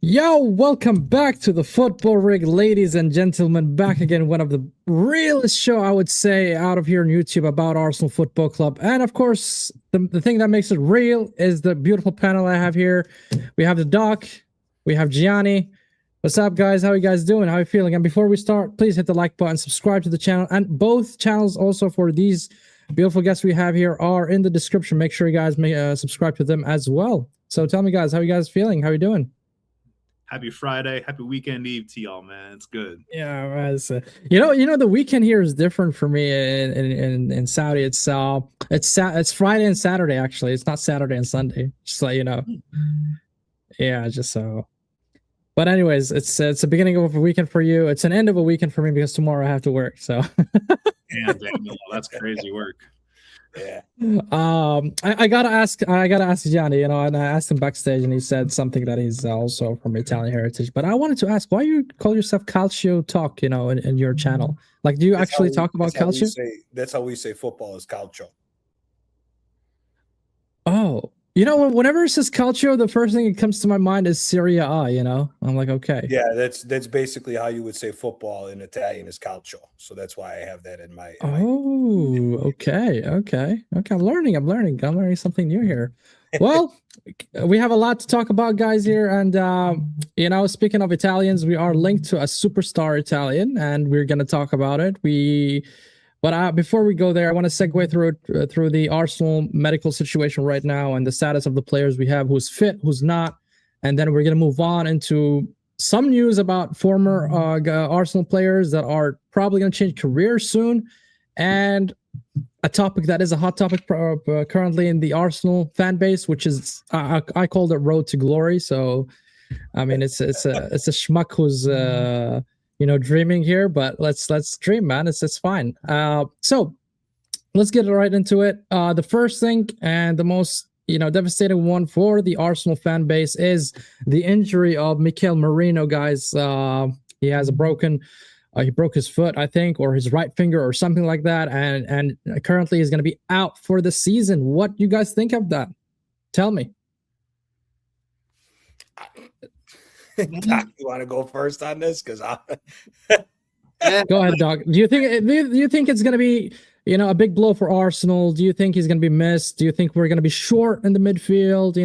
Yo, welcome back to the Football Rig, ladies and gentlemen. Back again, one of the realest show I would say out of here on YouTube about Arsenal Football Club. And of course, the thing that makes it real is the beautiful panel I have here. We have the Doc, we have Gianni. What's up, guys? How are you guys doing? How are you feeling? And before we start, please hit the like button, subscribe to the channel, and both channels also for these beautiful guests we have here are in the description. Make sure you guys may subscribe to them as well. So tell me, guys, how are you guys feeling? How are you doing? Happy Friday, happy weekend eve to y'all, man. It's good. Yeah, man, you know, the weekend here is different for me in Saudi. It's Friday and Saturday actually. It's not Saturday and Sunday. Just like yeah, just so. But anyways, it's the beginning of a weekend for you. It's an end of a weekend for me because tomorrow I have to work. So. Yeah, Daniel, that's crazy work. Yeah. I gotta ask Gianni, and I asked him backstage, and he said something that he's also from Italian heritage. But I wanted to ask, why you call yourself Calcio Talk, in your channel? Like, do you actually talk about calcio? That's how we say football is calcio. Oh, whenever it says calcio, the first thing that comes to my mind is Serie A. I'm like, okay. Yeah, that's basically how you would say football in Italian is calcio. So that's why I have that in my. Okay. I'm learning something new here. Well, we have a lot to talk about, guys, here, and speaking of Italians, we are linked to a superstar Italian, and we're gonna talk about it. But before we go there, I want to segue through the Arsenal medical situation right now and the status of the players we have, who's fit, who's not, and then we're going to move on into some news about former Arsenal players that are probably going to change careers soon, and a topic that is a hot topic currently in the Arsenal fan base, which is I called it Road to Glory. So, I mean, it's a schmuck who's dreaming here, but let's dream, man. It's fine. So let's get right into it. The first thing and the most devastating one for the Arsenal fan base is the injury of Mikel Merino, guys. He has he broke his foot, I think, or his right finger or something like that, and currently is going to be out for the season. What do you guys think of that? Tell me. Doc, you want to go first on this? Because go ahead, Doc. Do you think it's going to be a big blow for Arsenal? Do you think he's going to be missed? Do you think we're going to be short in the midfield?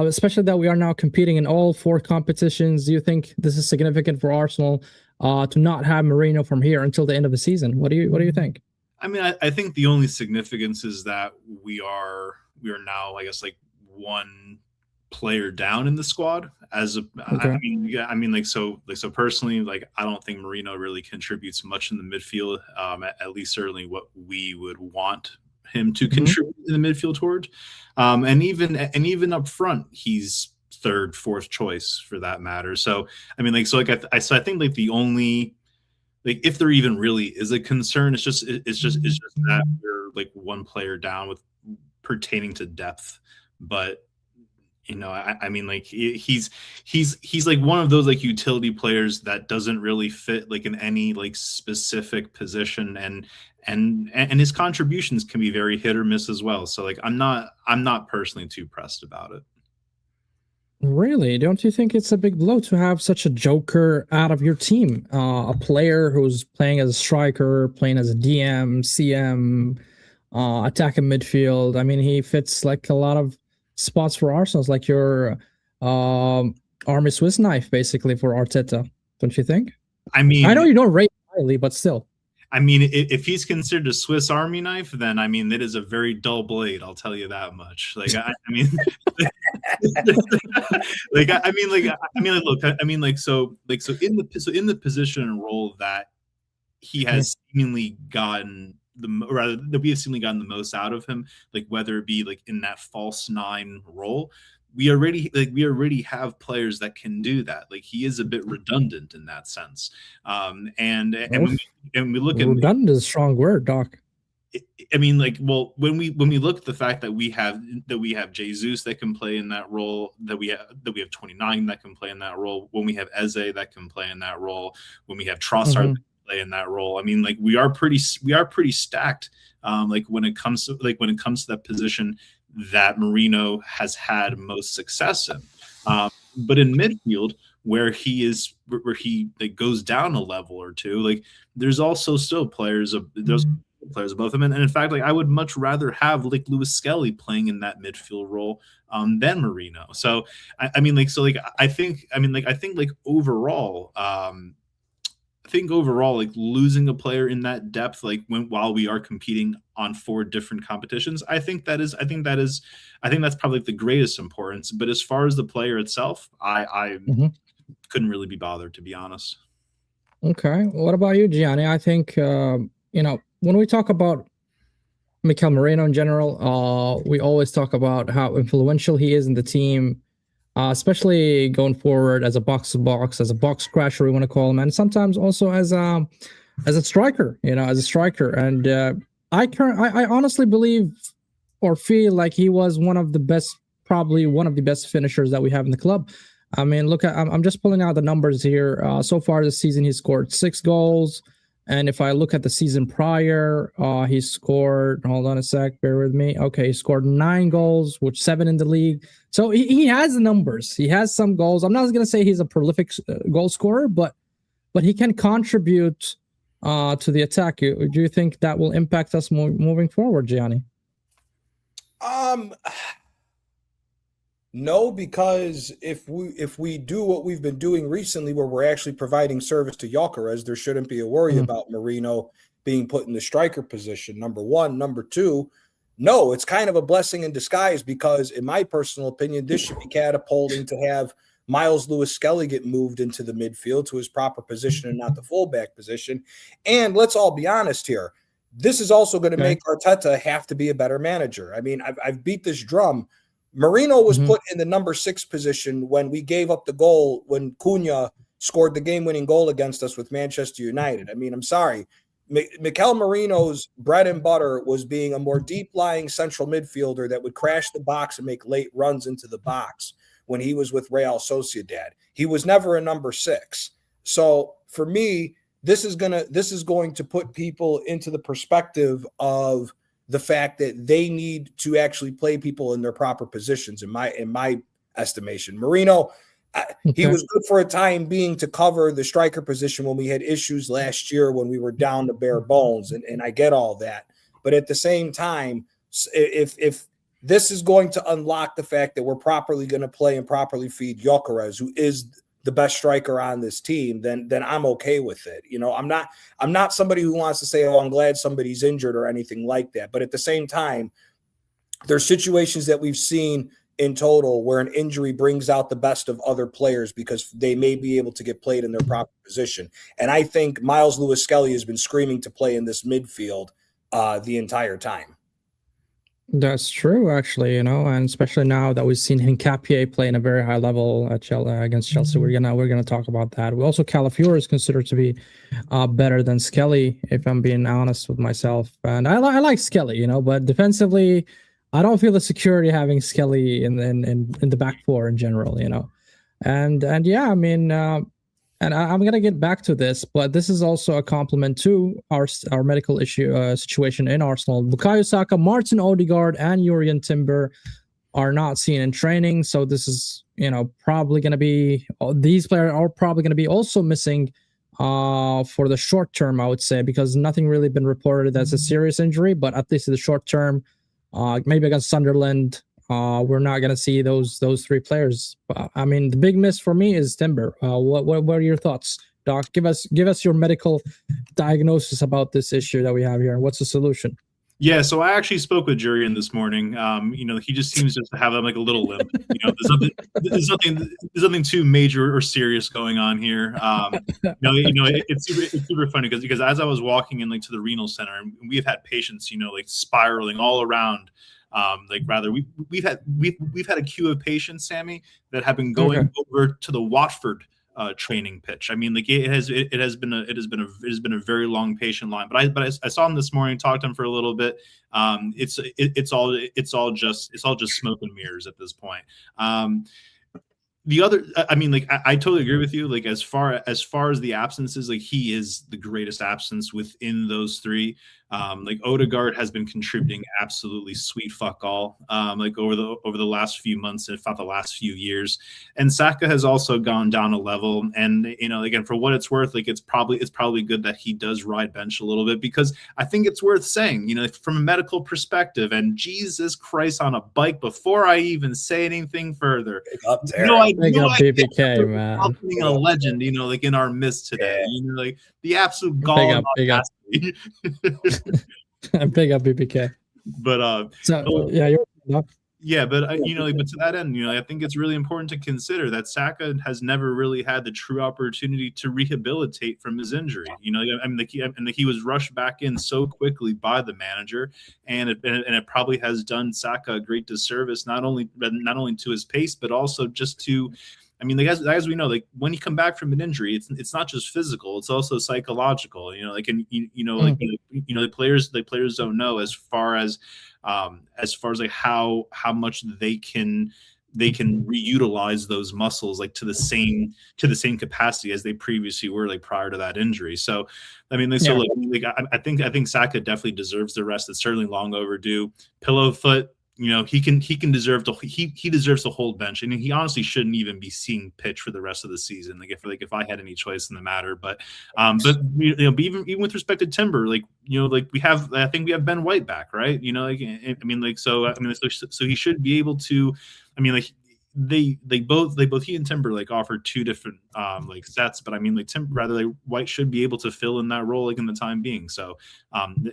Especially that we are now competing in all 4 competitions. Do you think this is significant for Arsenal to not have Merino from here until the end of the season? What do you think? I mean, I think the only significance is that we are now, I guess, like one player down in the squad okay. So personally, like, I don't think Merino really contributes much in the midfield, at least certainly what we would want him to contribute in the midfield towards, and even up front he's 3rd, 4th choice for that matter. So I mean, like, so like I think like the only, like, if there even really is a concern, it's just that we're like one player down with pertaining to depth. But I mean, like, he's like one of those like utility players that doesn't really fit like in any like specific position, and his contributions can be very hit or miss as well. So like I'm not personally too pressed about it. Really? Don't you think it's a big blow to have such a joker out of your team? A player who's playing as a striker, playing as a DM, CM, attacking midfield. I mean, he fits like a lot of spots for Arsenal. It's like your army Swiss knife, basically, for Arteta. Don't you think? I mean, I know you don't rate highly, but still. I mean, if he's considered a Swiss Army knife, then I mean, it is a very dull blade. I'll tell you that much. Like, I mean, so in the position and role that he has seemingly gotten that we have seemingly gotten the most out of him, like whether it be like in that false 9 role, we already have players that can do that. Like, he is a bit redundant in that sense. And when we look at redundant is a strong word, Doc. I mean, like, well, when we look at the fact that we have Jesus that can play in that role, that we have 29 that can play in that role, when we have Eze that can play in that role, when we have Trossard play in that role. I mean, like, we are pretty stacked. Like when it comes to that position that Merino has had most success in. But in midfield, where he like goes down a level or two, like there's also still players above him, and in fact, like I would much rather have like Lewis Skelly playing in that midfield role than Marino. So I mean, like I think overall, like losing a player in that depth, like while we are competing on 4 different competitions, I think that's probably the greatest importance. But as far as the player itself, I couldn't really be bothered, to be honest. Okay. What about you, Gianni? I think, when we talk about Mikel Marino in general, we always talk about how influential he is in the team, especially going forward as a box-to-box, as a box crasher, we want to call him, and sometimes also as a striker, And I honestly believe or feel like he was probably one of the best finishers that we have in the club. I mean, I'm just pulling out the numbers here. So far this season, he scored 6 goals. And if I look at the season prior, he scored, hold on a sec, bear with me. Okay, he scored 9 goals, which 7 in the league. So he has the numbers. He has some goals. I'm not going to say he's a prolific goal scorer, but he can contribute to the attack. Do you think that will impact us moving forward, Gianni? No, because if we do what we've been doing recently, where we're actually providing service to Gyökeres, there shouldn't be a worry about Marino being put in the striker position. Number one. Number two, no, it's kind of a blessing in disguise, because in my personal opinion, this should be catapulting to have Miles Lewis-Skelly get moved into the midfield to his proper position and not the fullback position. And let's all be honest here. This is also going to make Arteta have to be a better manager. I mean, I've beat this drum. Marino was put in the number 6 position when we gave up the goal when Cunha scored the game-winning goal against us with Manchester United. I mean, I'm sorry. Mikel Marino's bread and butter was being a more deep-lying central midfielder that would crash the box and make late runs into the box when he was with Real Sociedad. He was never a number 6. So for me, this is going to put people into the perspective of the fact that they need to actually play people in their proper positions, in my estimation. Marino, he was good for a time being to cover the striker position when we had issues last year when we were down to bare bones, and I get all that. But at the same time, if this is going to unlock the fact that we're properly going to play and properly feed Gyökeres, who is the best striker on this team, then I'm okay with it. I'm not somebody who wants to say, oh, I'm glad somebody's injured or anything like that. But at the same time, there's situations that we've seen in total where an injury brings out the best of other players because they may be able to get played in their proper position. And I think Miles Lewis-Skelly has been screaming to play in this midfield the entire time. That's true, actually, and especially now that we've seen Hincapié play in a very high level against Chelsea. We're gonna talk about that. We also, Calafiore is considered to be better than Skelly, if I'm being honest with myself. And I like Skelly, but defensively, I don't feel the security having Skelly in the back 4 in general, And yeah, I mean, and I'm gonna get back to this, but this is also a compliment to our medical situation in Arsenal. Bukayo Saka, Martin Odegaard, and Jurriën Timber are not seen in training, so this is probably gonna be these players are probably gonna be also missing for the short term, I would say, because nothing really been reported as a serious injury, but at least in the short term, maybe against Sunderland. We're not going to see those 3 players. I mean, the big miss for me is Timber. What are your thoughts, Doc? Give us your medical diagnosis about this issue that we have here. What's the solution? Yeah, so I actually spoke with Jurriën this morning. He just seems to have like a little limp. There's nothing too major or serious going on here. It's super funny because as I was walking in to the renal center, and we've had patients, spiraling all around. We've had a queue of patients, Sammy, that have been going over to the Watford training pitch. I mean, it has been a very long patient line. But I saw him this morning, talked to him for a little bit. It's all just smoke and mirrors at this point. the other, I mean, like I totally agree with you. Like as far as the absences, like he is the greatest absence within those three. Like Odegaard has been contributing absolutely sweet fuck all, like over the last few months, if not the last few years. And Saka has also gone down a level. And again, for what it's worth, like it's probably good that he does ride bench a little bit, because I think it's worth saying, from a medical perspective. And Jesus Christ on a bike, before I even say anything further, up there. BBK, man. A legend, like in our midst today. Like the absolute gall. Big up. Big up BBK. But yeah, but but to that end, I think it's really important to consider that Saka has never really had the true opportunity to rehabilitate from his injury. I mean, he was rushed back in so quickly by the manager, and it probably has done Saka a great disservice, not only to his pace, but also just to. I mean, like as we know, like when you come back from an injury, it's not just physical; it's also psychological. The players don't know as far as like how much they can reutilize those muscles like to the same capacity as they previously were, like prior to that injury. So, I mean, I think Saka definitely deserves the rest. It's certainly long overdue. Pillowfoot. He deserve to he deserves to hold bench, and he honestly shouldn't even be seeing pitch for the rest of the season. Like if I had any choice in the matter, but even with respect to Timber, I think we have Ben White back, right? So he should be able to. I mean, like they both he and Timber like offer two different sets, but I mean like White should be able to fill in that role like in the time being. So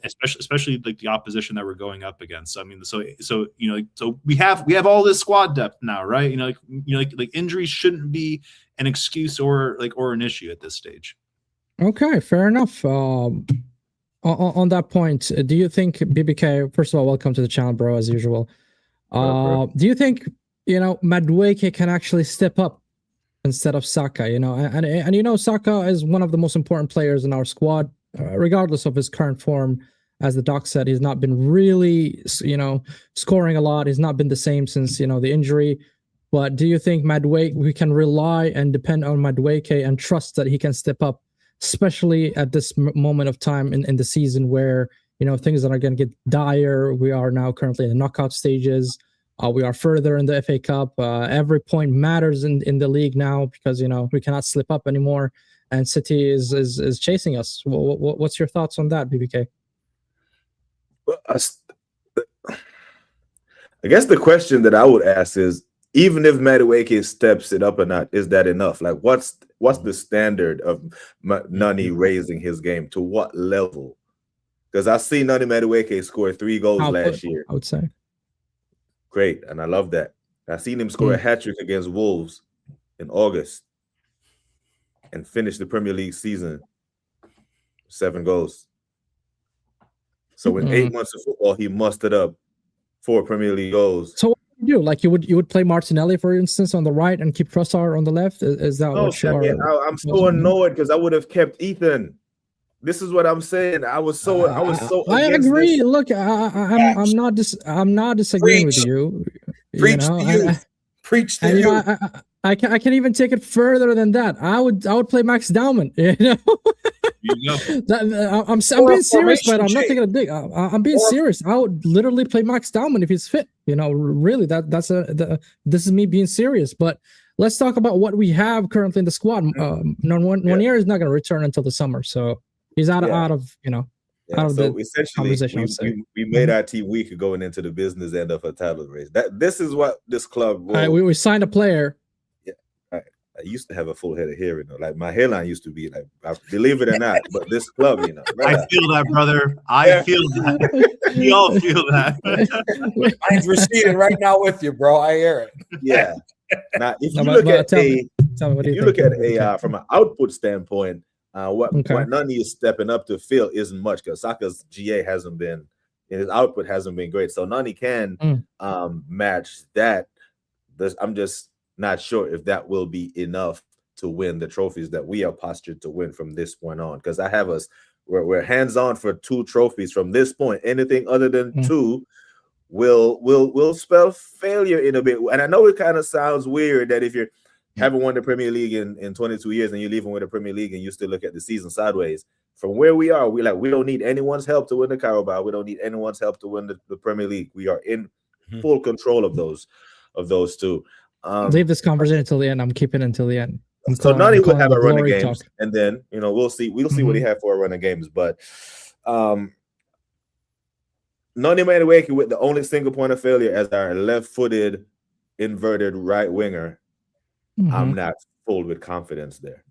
especially like the opposition that we're going up against. So, I mean, so we have all this squad depth now, right? Like injuries shouldn't be an excuse or an issue at this stage. Okay, fair enough. On that point, do you think BBK? First of all, welcome to the channel, bro, as usual. Do you think Madueke can actually step up instead of Saka? And Saka is one of the most important players in our squad, regardless of his current form. As the doc said, he's not been really, scoring a lot. He's not been the same since the injury. But do you think we can rely and depend on Madueke and trust that he can step up, especially at this moment of time in the season where things are going to get dire? We are now currently in the knockout stages. We are further in the FA Cup. Every point matters in the league now because we cannot slip up anymore, and City is chasing us. What's your thoughts on that, BBK? Well, I guess the question that I would ask is, even if Madueke steps it up or not, is that enough? Like, what's the standard of Nani raising his game to what level? Because I see Nani Madueke score 3 goals last year. I would say. Great, and I love that. I seen him score a hat-trick against Wolves in August and finish the Premier League season 7 goals. So in 8 months of football, he mustered up 4 Premier League goals. So what do you do? Like you would play Martinelli, for instance, on the right and keep Trossard on the left? Is that what you are? I'm so annoyed because I would have kept Ethan. This is what I'm saying. I was so. I agree. This. Look, I'm not disagreeing with you. Preach to you. Preach to you. I can even take it further than that. I would play Max Dowman. I'm being serious, but I'm not taking a dig. I'm being serious. I would literally play Max Dowman if he's fit. Really, this is me being serious. But let's talk about what we have currently in the squad. Nwaneri is not going to return until the summer, so he's out of out of the conversation. We made our team weaker going into the business end of a title race. This is what this club. We signed a player. I used to have a full head of hair, like my hairline used to be like, believe it or not, but this club, I feel that, brother. I feel that. We all feel that. Mine's receding right now with you, bro. I hear it. Yeah. Now, if you look at AI from an output standpoint, what Nani is stepping up to fill isn't much because Saka's GA hasn't been, his output hasn't been great. So Nani can match that. I'm just not sure if that will be enough to win the trophies that we are postured to win from this point on. Because I have us, we're hands on for 2 trophies from this point. Anything other than 2 will spell failure in a bit. And I know it kind of sounds weird that if haven't won the Premier League in 22 years, and you're leaving with the Premier League, and you still look at the season sideways. From where we are, we don't need anyone's help to win the Carabao. We don't need anyone's help to win the Premier League. We are in full control of those two. Leave this conversation until the end. I'm keeping it until the end. So Nani will have a run of games, and then we'll see what he have for a run of games. But Nani Madueke with the only single point of failure as our left-footed inverted right winger. I'm not full with confidence there,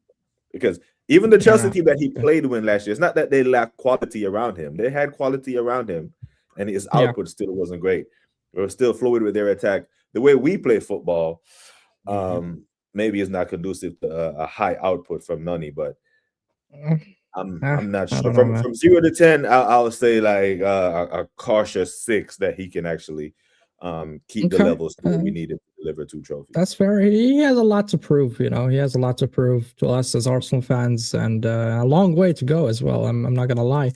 because even the Chelsea team that he played with last year, it's not that they lacked quality around him. They had quality around him, and his output still wasn't great. They were still fluid with their attack. The way we play football, maybe is not conducive to a high output from Nani, but I'm not sure. From 0 to 10, I'll say like a cautious 6 that he can actually keep the levels that we needed to deliver 2 trophies. That's fair. He has a lot to prove. He has a lot to prove to us as Arsenal fans, and a long way to go as well. I'm not gonna lie.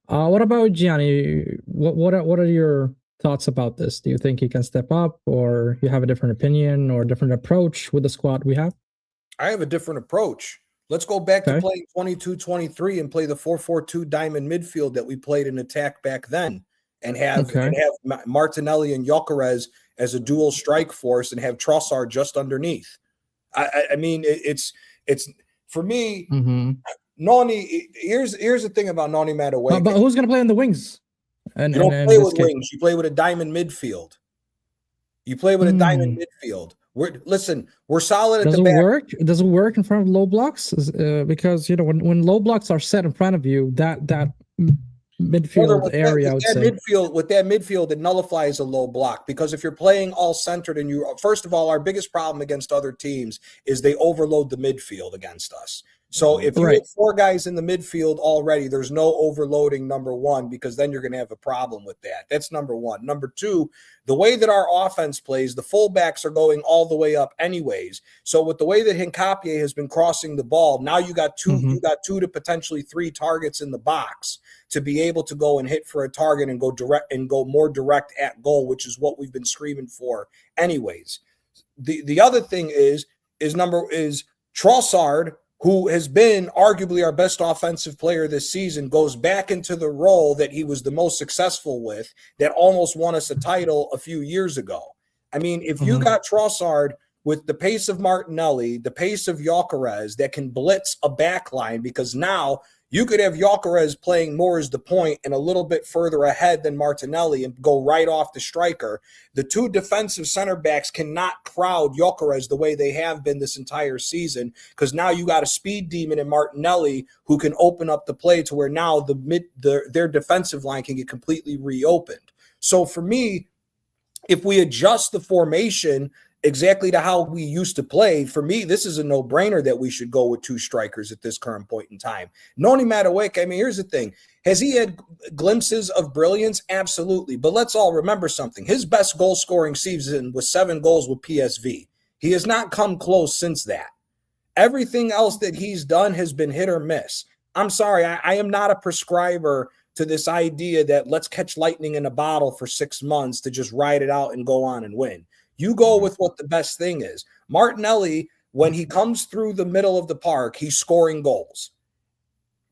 What about Gianni? What are your thoughts about this? Do you think he can step up, or you have a different opinion or a different approach with the squad we have? I have a different approach. Let's go back to playing 22-23 and play the 4-4-2 diamond midfield that we played in attack back then, and have Martinelli and Gyökeres as a dual strike force, and have Trossard just underneath. I mean, it's for me. Nani. Here's the thing about Nani Madueke. But who's going to play on the wings? And you don't play with wings. You play with a diamond midfield. You play with a diamond midfield. We're solid at the back. Does it work in front of low blocks? Because when low blocks are set in front of you, that midfield area, with that midfield, it nullifies a low block, because if you're playing all centered and first of all, our biggest problem against other teams is they overload the midfield against us. So if you have 4 guys in the midfield already, there's no overloading, number one, because then you're going to have a problem with that. That's number one. Number two, the way that our offense plays, the fullbacks are going all the way up anyways. So with the way that Hincapié has been crossing the ball, now you got 2 to potentially 3 targets in the box to be able to go and hit for a target and go more direct at goal, which is what we've been screaming for anyways. The other thing is Trossard, who has been arguably our best offensive player this season, goes back into the role that he was the most successful with, that almost won us a title a few years ago. I mean, if you got Trossard with the pace of Martinelli, the pace of Gyökeres, that can blitz a back line, because now you could have Gyökeres playing more as the point and a little bit further ahead than Martinelli and go right off the striker. The 2 defensive center backs cannot crowd Gyökeres the way they have been this entire season, because now you got a speed demon in Martinelli who can open up the play to where now their defensive line can get completely reopened. So for me, if we adjust the formation exactly to how we used to play, for me, this is a no-brainer that we should go with 2 strikers at this current point in time. Nani Madueke, I mean, here's the thing. Has he had glimpses of brilliance? Absolutely. But let's all remember something. His best goal-scoring season was 7 goals with PSV. He has not come close since that. Everything else that he's done has been hit or miss. I'm sorry, I am not a prescriber to this idea that let's catch lightning in a bottle for 6 months to just ride it out and go on and win. You go with what the best thing is. Martinelli, when he comes through the middle of the park, he's scoring goals.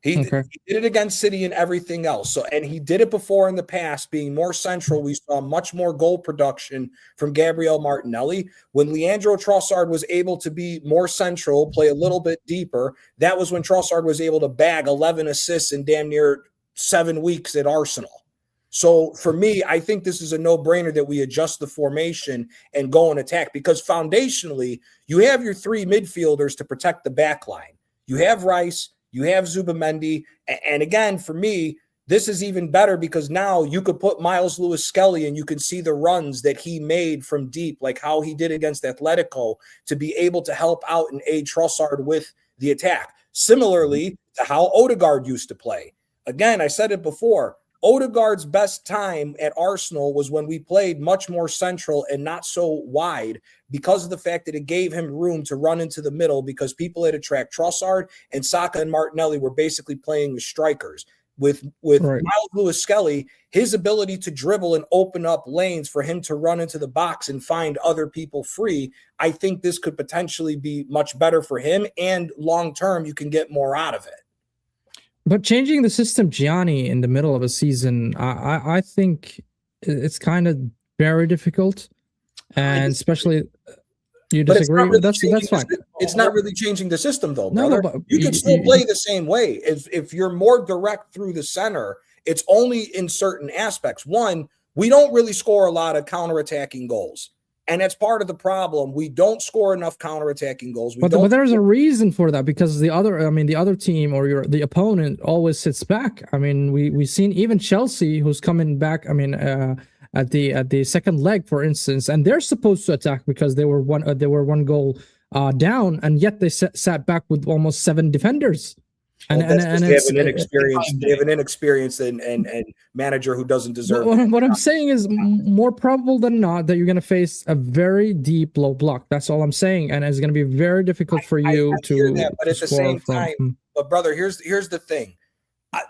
He did it against City and everything else. So, and he did it before in the past, being more central. We saw much more goal production from Gabriel Martinelli. When Leandro Trossard was able to be more central, play a little bit deeper, that was when Trossard was able to bag 11 assists in damn near 7 weeks at Arsenal. So for me, I think this is a no-brainer that we adjust the formation and go and attack, because foundationally, you have your 3 midfielders to protect the back line. You have Rice, you have Zubimendi, and again, for me, this is even better because now you could put Miles Lewis-Skelly and you can see the runs that he made from deep, like how he did against Atletico, to be able to help out and aid Trossard with the attack. Similarly to how Odegaard used to play. Again, I said it before, Odegaard's best time at Arsenal was when we played much more central and not so wide, because of the fact that it gave him room to run into the middle, because people had to track Trossard, and Saka and Martinelli were basically playing the strikers. With Right. Miles Lewis-Skelly, his ability to dribble and open up lanes for him to run into the box and find other people free, I think this could potentially be much better for him, and long-term, you can get more out of it. But changing the system, Gianni, in the middle of a season, I think it's kind of very difficult, and especially you disagree. Really that's fine. It's not really changing the system, though, brother. No, but you can still play the same way. If you're more direct through the center, it's only in certain aspects. One, we don't really score a lot of counterattacking goals. And that's part of the problem. We don't score enough counterattacking goals. But there's a reason for that, because the other team or the opponent always sits back. I mean, we've seen even Chelsea, who's coming back. I mean, at the second leg, for instance, and they're supposed to attack because they were one goal down, and yet they sat back with almost 7 defenders. And they have an inexperienced and manager who doesn't deserve. What I'm saying is, more probable than not that you're going to face a very deep low block. That's all I'm saying, and it's going to be very difficult for you to. But at the same time, but brother, here's the thing.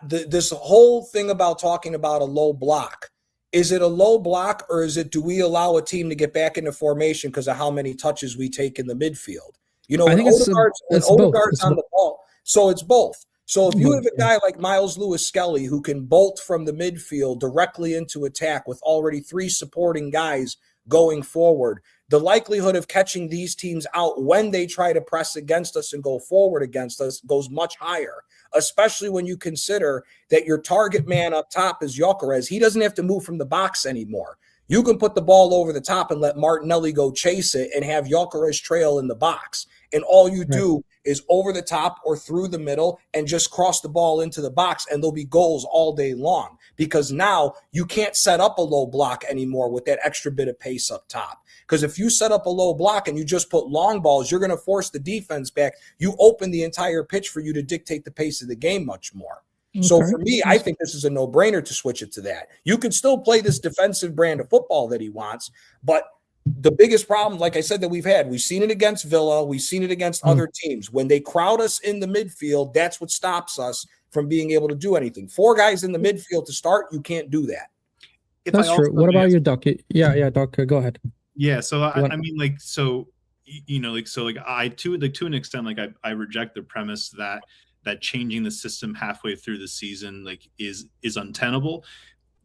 This whole thing about talking about a low block. Is it a low block, or is it, do we allow a team to get back into formation because of how many touches we take in the midfield? You know, when Odegaard's on the ball, so it's both. So if you have a guy like Miles Lewis-Skelly who can bolt from the midfield directly into attack with already 3 supporting guys going forward, the likelihood of catching these teams out when they try to press against us and go forward against us goes much higher, especially when you consider that your target man up top is Gyökeres. He doesn't have to move from the box anymore. You can put the ball over the top and let Martinelli go chase it and have Gyökeres trail in the box. And all you do is over the top or through the middle and just cross the ball into the box, and there'll be goals all day long, because now you can't set up a low block anymore with that extra bit of pace up top. Because if you set up a low block and you just put long balls, you're going to force the defense back. You open the entire pitch for you to dictate the pace of the game much more. Okay. So for me, I think this is a no-brainer to switch it to that. You can still play this defensive brand of football that he wants, but the biggest problem, like I said, that we've seen it against Villa, we've seen it against other teams. When they crowd us in the midfield, that's what stops us from being able to do anything. 4 guys in the midfield to start, you can't do that. That's true. What about you, Doc? Yeah, Doc, go ahead. Yeah, so I mean, like, so, you know, like, so, like, to an extent, like, I reject the premise that changing the system halfway through the season, like, is untenable.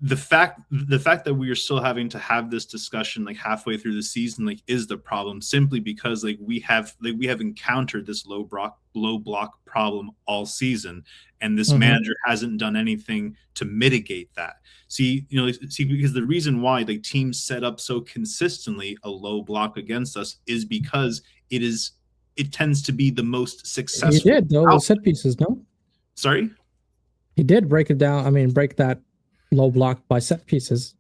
The fact that we are still having to have this discussion like halfway through the season, like, is the problem, simply because like we have encountered this low block problem all season, and this manager hasn't done anything to mitigate that. Because the reason why like teams set up so consistently a low block against us is because it tends to be the most successful. He did though with set pieces, no? Sorry, he did break it down. I mean, break that low block by set pieces.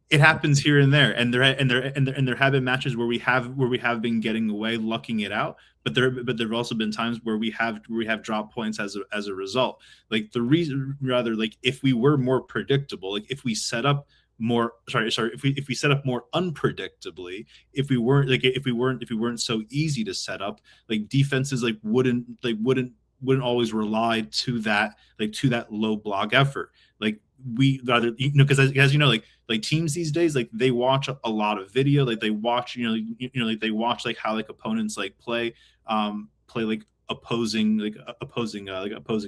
It happens here and there, and there have been matches where we have been getting away, lucking it out. But there have also been times where we have dropped points as a result. Like the reason, rather, like if we were more predictable, like if we set up more, if we set up more unpredictably, if we weren't so easy to set up, like defenses like wouldn't always rely to that low block effort. Like we rather, because as you know, like teams these days, like they watch a lot of video, like they watch, like they watch like how like opponents like play like opposing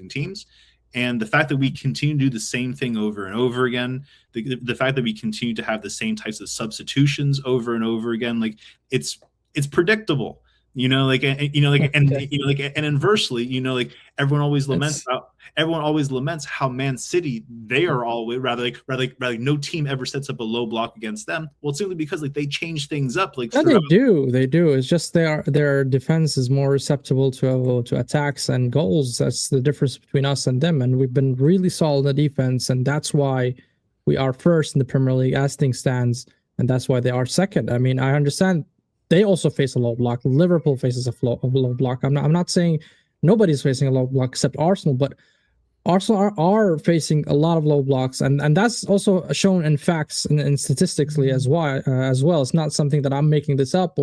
teams. And the fact that we continue to do the same thing over and over again, the fact that we continue to have the same types of substitutions over and over again, like it's predictable. And inversely, like everyone always laments how Man City, they are always rather no team ever sets up a low block against them. Well, it's simply because like they change things up. Like they do. It's just their defense is more susceptible to attacks and goals. That's the difference between us and them. And we've been really solid in defense, and that's why we are first in the Premier League as things stands, and that's why they are second. I mean, I understand. They also face a low block. Liverpool faces a low block. I'm not saying nobody's facing a low block except Arsenal, but Arsenal are facing a lot of low blocks, and that's also shown in facts and statistically as well. It's not something that I'm making this up,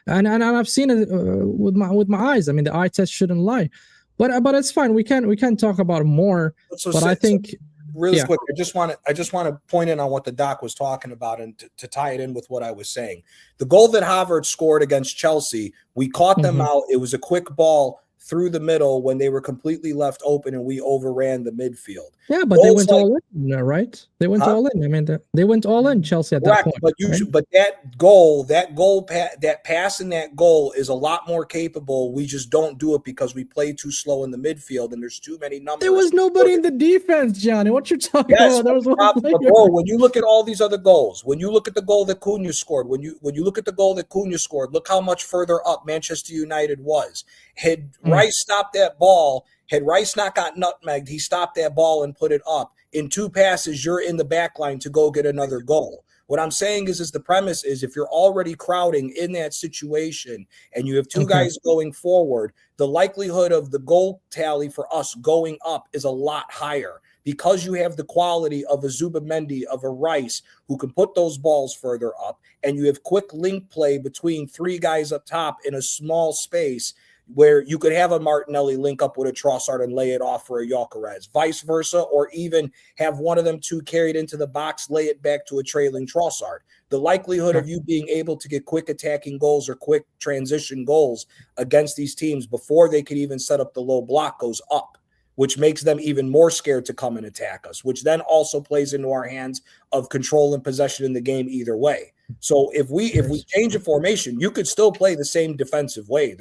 and I've seen it with my eyes. I mean, the eye test shouldn't lie. But it's fine. We can talk about it more. But I think really quick, I just want to point in on what the doc was talking about and to tie it in with what I was saying. The goal that Havertz scored against Chelsea, we caught them out. It was a quick ball through the middle when they were completely left open and we overran the midfield. Yeah, but they went all in, right? They went all in. I mean, they went all in, Chelsea, at that point. But but that goal, that pass and that goal is a lot more capable. We just don't do it because we play too slow in the midfield and there's too many numbers. There was nobody in the defense, Gianni. What you talking about? There was one player. Bro, when you look at all these other goals, when you look at the goal that Cunha scored, when you look at the goal that Cunha scored, look how much further up Manchester United was. Had Rice stopped that ball, had Rice not got nutmegged, he stopped that ball and put it up. In 2 passes, you're in the back line to go get another goal. What I'm saying is the premise is if you're already crowding in that situation and you have 2 guys going forward, the likelihood of the goal tally for us going up is a lot higher because you have the quality of a Zubimendi, of a Rice, who can put those balls further up, and you have quick link play between 3 guys up top in a small space where you could have a Martinelli link up with a Trossard and lay it off for a Gyökeres, vice versa, or even have one of them 2 carried into the box, lay it back to a trailing Trossard. The likelihood of you being able to get quick attacking goals or quick transition goals against these teams before they could even set up the low block goes up, which makes them even more scared to come and attack us, which then also plays into our hands of control and possession in the game either way. So if we change a formation, you could still play the same defensive way.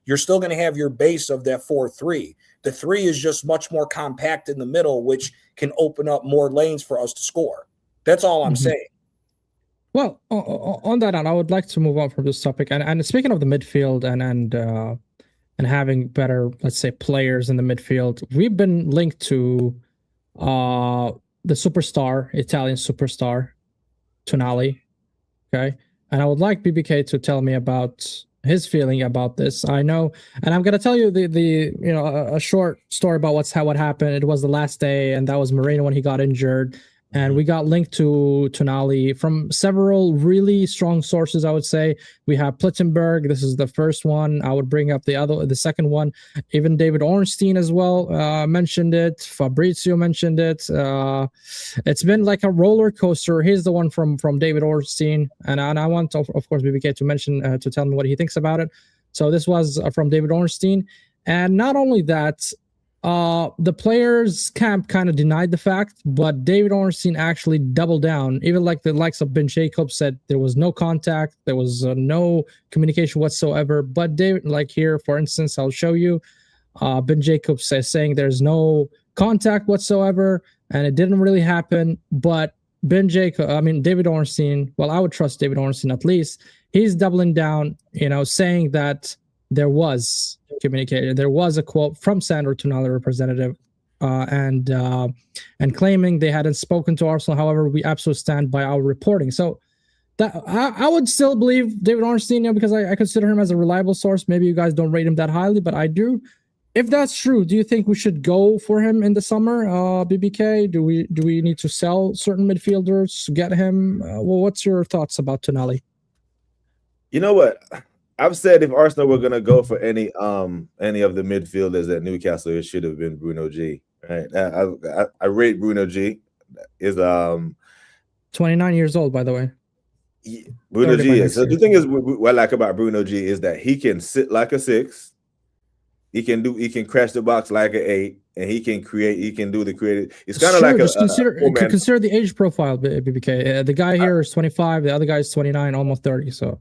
You're still going to have your base of that 4-3. The 3 is just much more compact in the middle, which can open up more lanes for us to score. That's all I'm saying. Well, on that note, I would like to move on from this topic. And speaking of the midfield and having better, let's say, players in the midfield, we've been linked to the Italian superstar, Tonali. Okay. And I would like BBK to tell me about his feeling about this. I know, and I'm gonna tell you a short story about what happened. It was the last day, and that was Moreno when he got injured, and we got linked to Tonali from several really strong sources. I would say we have Plittenberg. This is the first one. I would bring up the second one. Even David Ornstein as well mentioned it. Fabrizio mentioned it. It's been like a roller coaster. Here's the one from David Ornstein, and I want of course BBK to mention to tell me what he thinks about it. So this was from David Ornstein, and not only that. The players' camp kind of denied the fact, but David Ornstein actually doubled down. Even like the likes of Ben Jacobs said there was no contact, there was no communication whatsoever. But David, like here, for instance, I'll show you. Ben Jacobs saying there's no contact whatsoever, and it didn't really happen. But David Ornstein. Well, I would trust David Ornstein at least. He's doubling down, saying that there was communicated. There was a quote from Sandro Tonali representative and claiming they hadn't spoken to Arsenal. However, we absolutely stand by our reporting. So that I would still believe David Ornstein because I consider him as a reliable source. Maybe you guys don't rate him that highly, but I do. If that's true, do you think we should go for him in the summer, BBK? Do we need to sell certain midfielders to get him? What's your thoughts about Tonali? You know what? I've said if Arsenal were going to go for any of the midfielders at Newcastle, it should have been Bruno G. Right? I rate Bruno G. Is 29 years old, by the way. Bruno G. So the thing is, what I like about Bruno G is that he can sit like a 6. He can crash the box like an 8, and he can create. He can do the creative. It's kind of like consider the age profile, BBK. The guy here is 25. The other guy is 29, almost 30. So.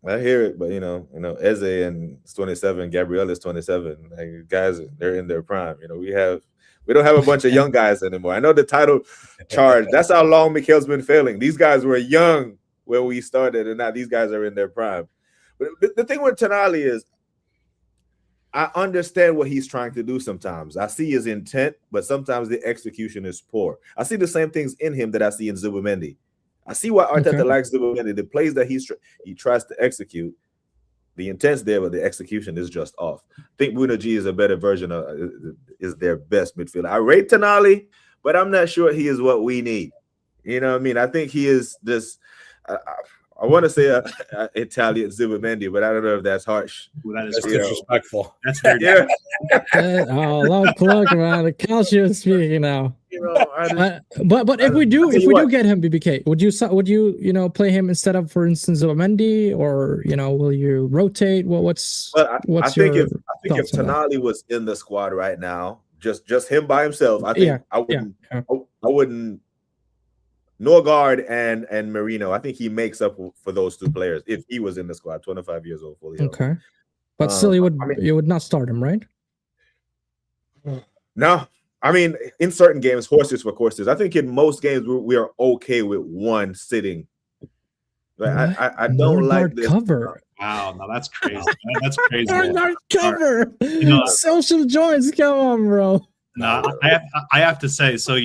I hear it, but Eze and 27, Gabriel is 27. Like, guys, they're in their prime. We don't have a bunch of young guys anymore. I know the title charge. That's how long Mikel's been failing. These guys were young when we started, and now these guys are in their prime. But the thing with Tonali is, I understand what he's trying to do sometimes. I see his intent, but sometimes the execution is poor. I see the same things in him that I see in Zubimendi. I see why Arteta likes Zubimendi. The plays that he tries to execute, the intent's there, but the execution is just off. I think Bruno G is a better version is their best midfielder. I rate Tonali, but I'm not sure he is what we need. You know what I mean? I think he is this. I want to say Italian Zubimendi, but I don't know if that's harsh. Well, that is disrespectful. That's very loud plug, man. The Calcio is speaking now. But if we do get him, BBK, would you play him instead of, for instance, Zubimendi, or will you rotate? I think if Tonali was in the squad right now, just him by himself, I think I wouldn't. Norgard and Marino, I think he makes up for those two players if he was in the squad, 25 years old, fully okay. But still, you would not start him, right? No, I mean, in certain games, horses for courses. I think in most games we are okay with one sitting. Like, I don't like this cover. Wow, no, that's crazy. That's crazy. Cover. Social joints, come on, bro. No, I have to say, so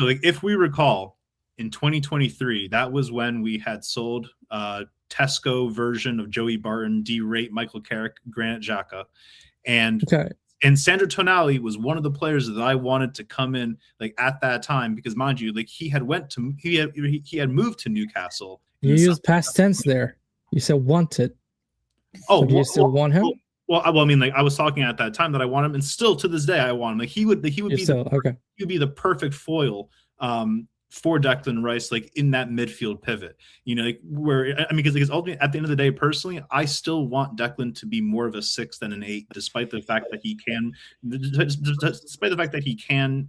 if we recall, in 2023, that was when we had sold Tesco version of Joey Barton, D-Rate, Michael Carrick, Granit Xhaka, and Sandro Tonali was one of the players that I wanted to come in at that time, because mind you, he had moved to Newcastle. You used past tense there. You said wanted. Oh, so do you still want him? Well, I mean, I was talking at that time that I want him, and still to this day I want him. He would be the perfect foil for Declan Rice, in that midfield pivot. Because ultimately, at the end of the day, personally, I still want Declan to be more of a 6 than an 8, despite the fact that he can and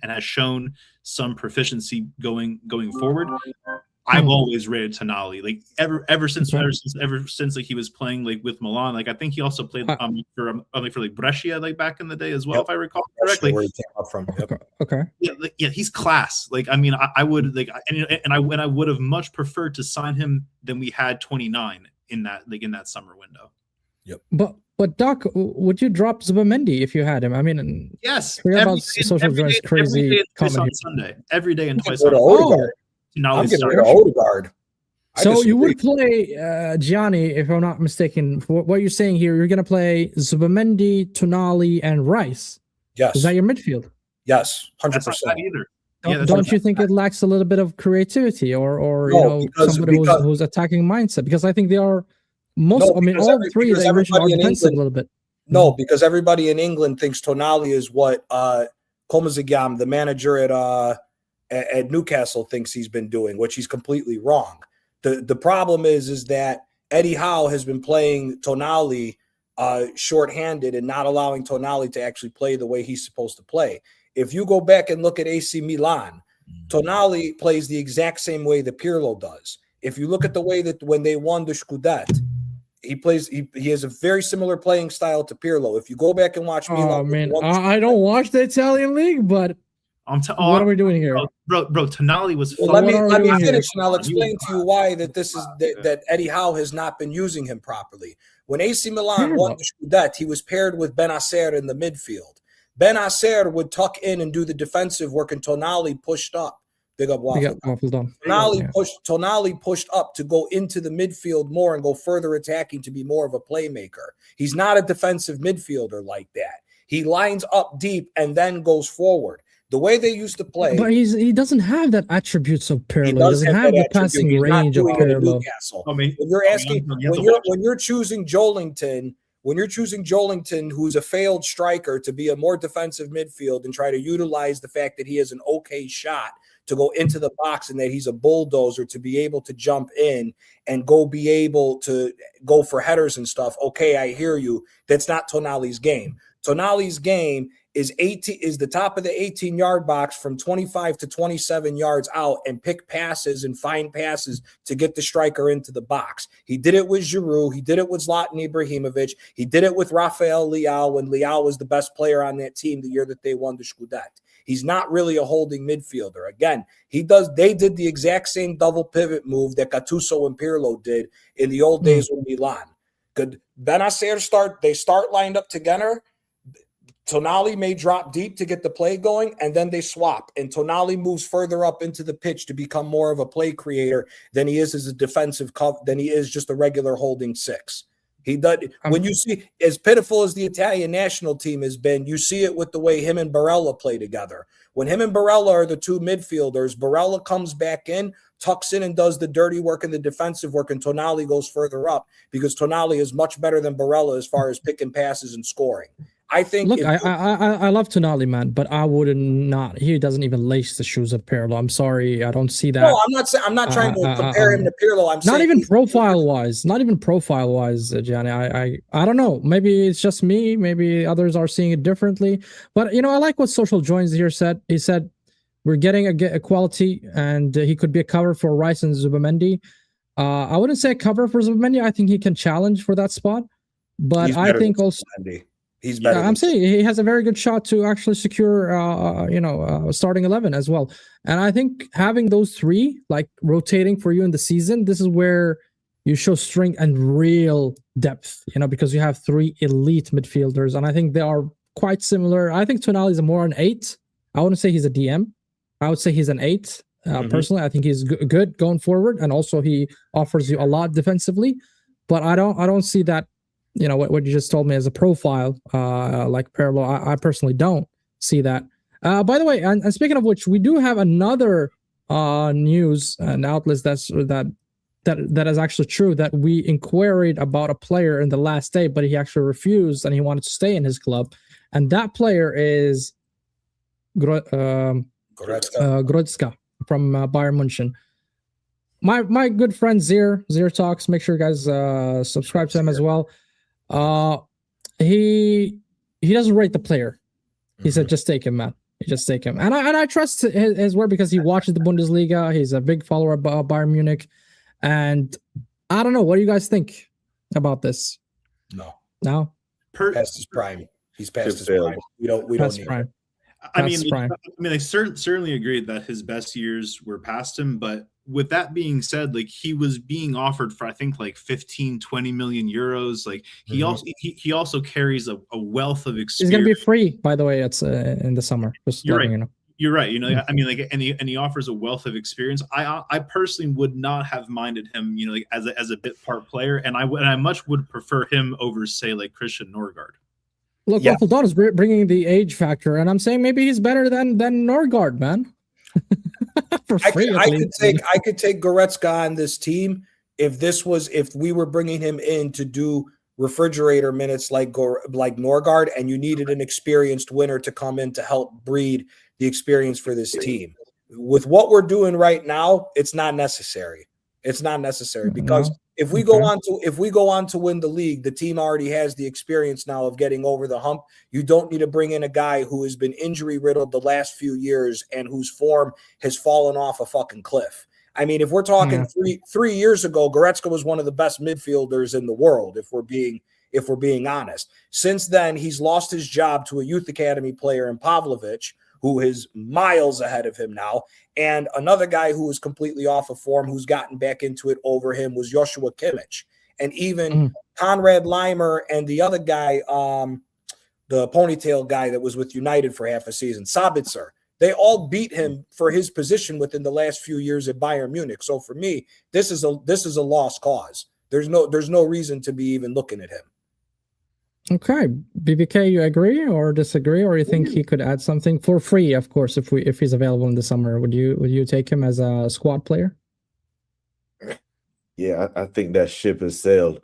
has shown some proficiency going forward. I've always rated Tonali, ever since he was playing with Milan. I think he also played for Brescia back in the day as well, if I recall correctly. Where he came up from. Yep. Okay. Yeah, he's class. I would I would have much preferred to sign him than we had 29 in that summer window. Yep. But Doc, would you drop Zubimendi if you had him? I mean, yes. Social joints crazy comment on Sunday, every day and twice on. I'm getting rid of Odegaard. So you would play Gianni, if I'm not mistaken. For what you're saying here, you're going to play Zubimendi, Tonali, and Rice. Yes. Is that your midfield? Yes, 100%. That's not either. Don't you think it lacks a little bit of creativity or somebody who's attacking mindset? Because I think they are all three they are defensive a little bit. No, because everybody in England thinks Tonali is what Komazigam, the manager at Newcastle, thinks he's been doing, which he's completely wrong. The problem is that Eddie Howe has been playing Tonali shorthanded and not allowing Tonali to actually play the way he's supposed to play. If you go back and look at AC Milan, Tonali plays the exact same way that Pirlo does. If you look at the way that when they won the Scudetto, he has a very similar playing style to Pirlo. If you go back and watch Milan, oh man, I don't watch the Italian league, but what are we doing here, bro? Tonali was. Well, let me finish, and I'll explain to you why that Eddie Howe has not been using him properly. When AC Milan won the Scudetto, he was paired with Benacer in the midfield. Benacer would tuck in and do the defensive work, and Tonali pushed up. Big up Waffle. Tonali pushed up to go into the midfield more and go further attacking to be more of a playmaker. He's not a defensive midfielder like that. He lines up deep and then goes forward. The way they used to play, but he doesn't have that attributes of Pirlo. He doesn't have the passing range of Pirlo. When you're choosing Joelinton, who's a failed striker, to be a more defensive midfield and try to utilize the fact that he has an okay shot to go into the box and that he's a bulldozer to be able to jump in and be able to go for headers and stuff. Okay, I hear you. That's not Tonali's game. Tonali's game is the top of the 18-yard box from 25 to 27 yards out and pick passes and find passes to get the striker into the box. He did it with Giroud. He did it with Zlatan Ibrahimovic. He did it with Rafael Leao when Leao was the best player on that team the year that they won the Scudetto. He's not really a holding midfielder. Again, they did the exact same double pivot move that Gattuso and Pirlo did in the old days with Milan. Could Benacer start lined up together? Tonali may drop deep to get the play going, and then they swap. And Tonali moves further up into the pitch to become more of a play creator than he is as a defensive than he is just a regular holding 6. He does. When you see, as pitiful as the Italian national team has been, you see it with the way him and Barella play together. When him and Barella are the two midfielders, Barella comes back in, tucks in and does the dirty work and the defensive work, and Tonali goes further up because Tonali is much better than Barella as far as picking passes and scoring. I think. Look, I love Tonali, man, but I would not. He doesn't even lace the shoes of Pirlo. I'm sorry, I don't see that. No, I'm not trying to compare him to Pirlo. I'm not even profile wise. Not even profile wise, Gianni. I don't know. Maybe it's just me. Maybe others are seeing it differently. But I like what Social Joins here said. He said we're getting a quality, and he could be a cover for Rice and Zubimendi. I wouldn't say a cover for Zubimendi. I think he can challenge for that spot, but I think also. He's better. I'm saying he has a very good shot to actually secure, starting 11 as well. And I think having those three, like rotating for you in the season, this is where you show strength and real depth, because you have three elite midfielders. And I think they are quite similar. I think Tonali is more an 8. I wouldn't say he's a DM. I would say he's an 8. Personally, I think he's good going forward. And also he offers you a lot defensively. But I don't see that. What you just told me as a profile, like Pirlo, I personally don't see that. By the way, and speaking of which, we do have another news and outlets that is actually true, that we inquired about a player in the last day, but he actually refused and he wanted to stay in his club, and that player is Goretzka from Bayern München. My good friend Zir Talks. Make sure you guys subscribe to him as well. He doesn't rate the player. He said, just take him, man. Just take him. And I trust his word because he watches the Bundesliga. He's a big follower of Bayern Munich. And I don't know. What do you guys think about this? No? Past his prime. He's past his prime. We don't need him. I certainly agree that his best years were past him, but with that being said, like, he was being offered for, I think, like 15-20 million euros. Like, he also carries a wealth of experience. He's gonna be free, by the way. It's in the summer. Just You're right. You know. You're right. And he offers a wealth of experience. I personally would not have minded him, like as a bit part player, and I much would prefer him over, say, like Christian Norgard. Look, Uncle Don is bringing the age factor, and I'm saying maybe he's better than Norgard, man. For free, I could take Goretzka on this team if we were bringing him in to do refrigerator minutes like Norgard, and you needed an experienced winner to come in to help breed the experience for this team. With what we're doing right now, it's not necessary. It's not necessary because if we go on to win the league, the team already has the experience now of getting over the hump. You don't need to bring in a guy who has been injury riddled the last few years and whose form has fallen off a fucking cliff. I mean, if we're talking 3 years ago, Goretzka was one of the best midfielders in the world, if we're being honest. Since then, he's lost his job to a youth academy player in Pavlovic, who is miles ahead of him now. And another guy who was completely off of form, who's gotten back into it over him, was Joshua Kimmich. And even Konrad Leimer and the other guy, the ponytail guy that was with United for half a season, Sabitzer, they all beat him for his position within the last few years at Bayern Munich. So for me, this is a lost cause. There's no reason to be even looking at him. Okay, BBK, you agree or disagree, or you think he could add something for free? Of course, if he's available in the summer, would you take him as a squad player? Yeah, I think that ship has sailed.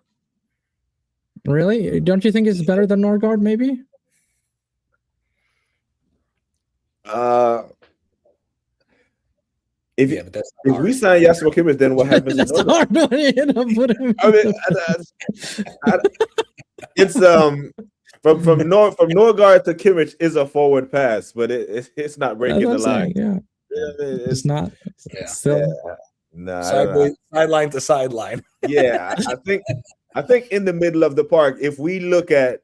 Really? Don't you think it's better than Norgard? Maybe. If we sign Joshua Kimmich, then what happens? That's hard. It's from Norgard to Kimmich is a forward pass, but it's not breaking the line. It's not. Sideline to sideline. I think in the middle of the park, if we look at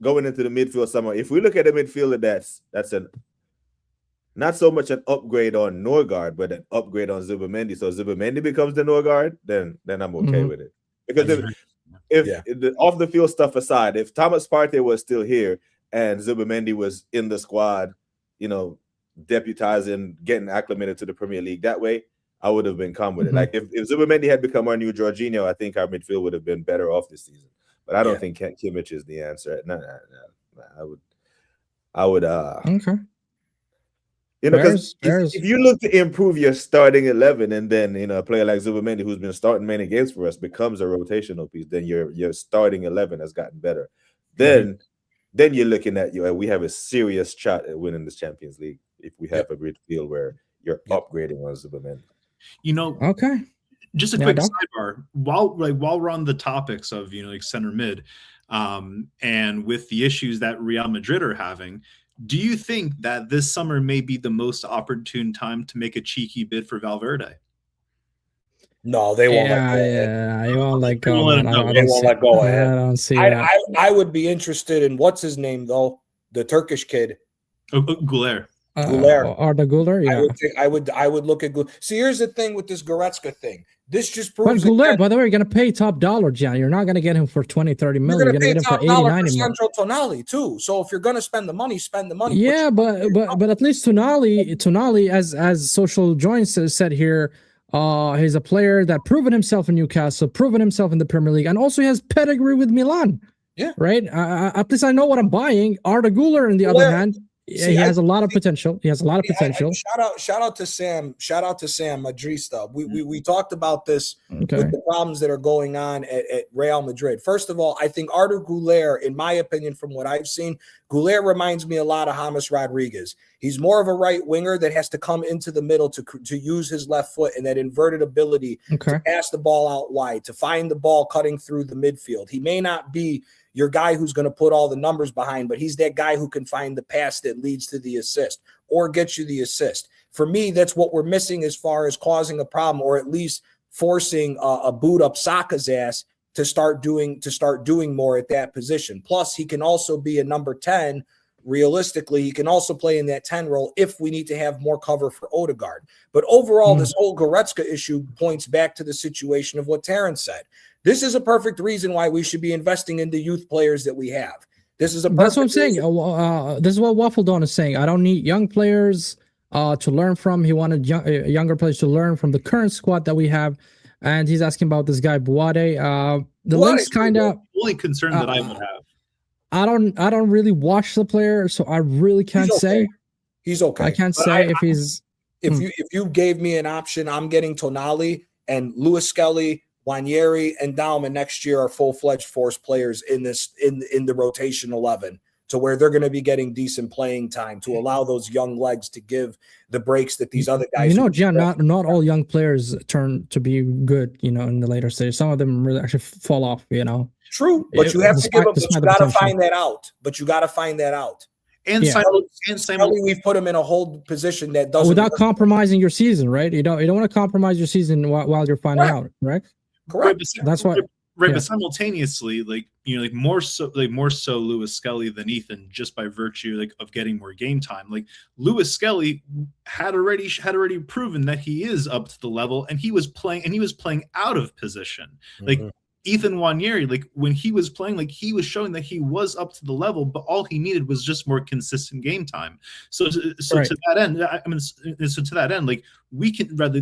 going into the midfield somewhere, if we look at a midfielder that's not so much an upgrade on Norgard, but an upgrade on Zubimendi. So Zubimendi becomes the Norgard, then I'm okay with it. Because if the off the field stuff aside, if Thomas Partey was still here and Zubimendi was in the squad, deputizing, getting acclimated to the Premier League that way, I would have been calm with it. Mm-hmm. Like if Zubimendi had become our new Jorginho, I think our midfield would have been better off this season. But I don't think Kimmich is the answer. No. I would. Okay. You know, because if you look to improve your starting 11, and then a player like Zubimendi, who's been starting many games for us, becomes a rotational piece, then your starting 11 has gotten better. Then you're looking at we have a serious shot at winning this Champions League if we have a midfield where you're upgrading on Zubimendi. Okay. Just a quick sidebar. While we're on the topics of center mid, and with the issues that Real Madrid are having, do you think that this summer may be the most opportune time to make a cheeky bid for Valverde? No, they won't. They won't let go. They won't let go. I don't see that. I would be interested in what's his name though, the Turkish kid, Goulet. Arda Güler, yeah. I would look at Goulet. See, here's the thing with this Goretzka thing. This just proves. But Goulet, by the way, you're going to pay top dollar, Gianni. You're not going to get him for 20, 30 million. You're going to get him for 80, 90 million. Tonali too. So if you're going to spend the money, spend the money. Yeah, but at least Tonali, as Social Joints said here, he's a player that proven himself in Newcastle, proven himself in the Premier League, and also he has pedigree with Milan. Yeah. Right? At least I know what I'm buying. Arda Güler, on the other hand, he has a lot of potential. He has a lot of potential. Shout out to Sam. Shout out to Sam Madrista. We talked about this with the problems that are going on at Real Madrid. First of all, I think Arda Güler, in my opinion, from what I've seen, Güler reminds me a lot of James Rodriguez. He's more of a right winger that has to come into the middle to use his left foot and that inverted ability to pass the ball out wide, to find the ball cutting through the midfield. He may not be your guy who's going to put all the numbers behind, but he's that guy who can find the pass that leads to the assist or gets you the assist. For me, that's what we're missing as far as causing a problem, or at least forcing a boot up Saka's ass to start doing more at that position. Plus, he can also be a number 10. Realistically, he can also play in that 10 role if we need to have more cover for Odegaard. But overall, this whole Goretzka issue points back to the situation of what Terrence said. This is a perfect reason why we should be investing in the youth players that we have. That's what I'm saying. This is what Waffledon is saying. I don't need young players to learn from. He wanted younger players to learn from the current squad that we have. And he's asking about this guy, Buade. The link's kind of only concern that I would have. I don't really watch the player, so I really can't say. He's okay. I can't say if he's. If you gave me an option, I'm getting Tonali and Lewis Skelly, Wanyeri, and Dauman next year are full-fledged force players in the rotation 11, to where they're going to be getting decent playing time to allow those young legs to give the breaks that these other guys. Gian, not all young players turn to be good, in the later stage. Some of them really actually fall off, True, but you have to give up. You got to find that out. And Skelly, we've put him in a hold position that doesn't without compromising your season, right? You don't want to compromise your season while you're finding out, right? Correct. That's why. Right, but simultaneously, more so Lewis Skelly than Ethan, just by virtue of getting more game time. Like Lewis Skelly had already proven that he is up to the level, and he was playing out of position. Like Ethan Wanyeri, when he was playing, he was showing that he was up to the level, but all he needed was just more consistent game time. So to that end,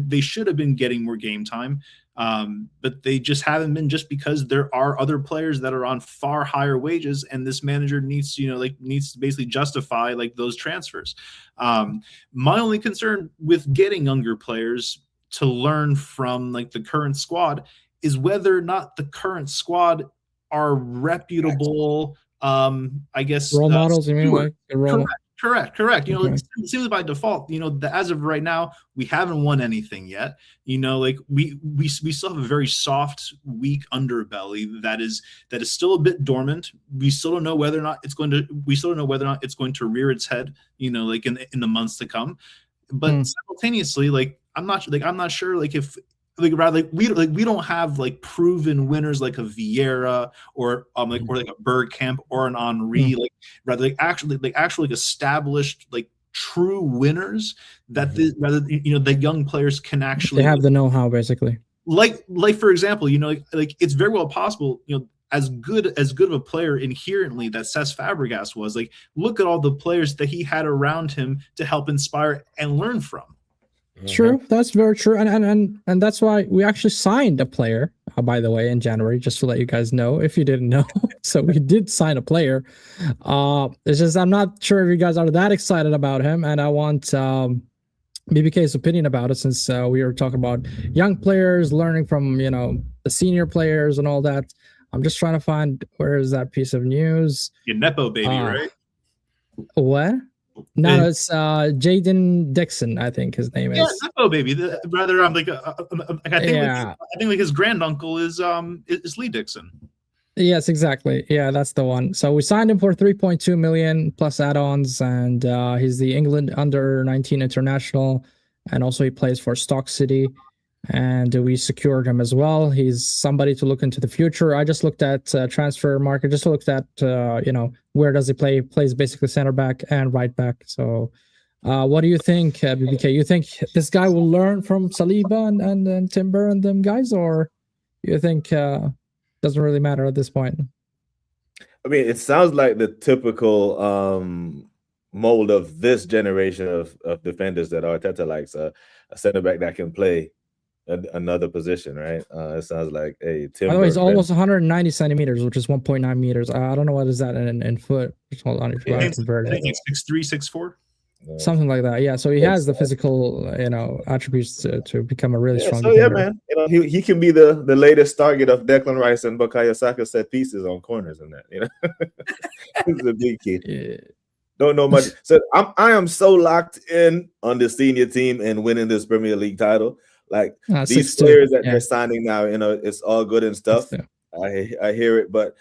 they should have been getting more game time. But they just haven't been, just because there are other players that are on far higher wages, and this manager needs to basically justify those transfers. My only concern with getting younger players to learn from the current squad is whether or not the current squad are reputable, role models. You mean Correct. It seems by default, as of right now, we haven't won anything yet. We still have a very soft, weak underbelly that is still a bit dormant. We still don't know whether or not it's going to rear its head, in the months to come. But simultaneously, I'm not sure if we don't have proven winners like a Vieira or a Bergkamp or an Henry, actually established true winners that the young players can actually, they have the know-how, basically. For example, it's very well possible, as good of a player inherently that Cesc Fabregas was, look at all the players that he had around him to help inspire and learn from. True, that's very true, and that's why we actually signed a player, by the way, in January, just to let you guys know if you didn't know. So we did sign a player. It's just I'm not sure if you guys are that excited about him, and I want BBK's opinion about it, since we were talking about young players learning from the senior players and all that. I'm just trying to find where is that piece of news. Your Nepo baby, right? What? No, it's Jaden Dixon, I think his name is. Yeah, Nepo baby. Rather, I'm like, I think like his granduncle is Lee Dixon. Yes, exactly. Yeah, that's the one. So we signed him for 3.2 million plus add-ons, and he's the England under-19 international, and also he plays for Stoke City. And we secured him as well. He's somebody to look into the future. I just looked at transfer market, just looked at where does he play? He plays basically center back and right back. So what do you think, BBK? You think this guy will learn from Saliba and Timber and them guys, or you think doesn't really matter at this point? I mean, it sounds like the typical mold of this generation of defenders that Arteta likes, a center back that can play another position, right? It sounds like a Timber. By the way, he's almost 190 centimeters, which is 1.9 meters. I don't know what is that in foot. Hold on, if I convert it. 6'3", 6'4", something like that. Yeah, so he has the physical, attributes to become a really strong. So defender. Yeah, man, he can be the latest target of Declan Rice and Bukayo Saka set pieces on corners and that. He's a big kid. Yeah. Don't know much. So I am so locked in on the senior team and winning this Premier League title. Like these players that they're signing now, it's all good and stuff. I hear it, but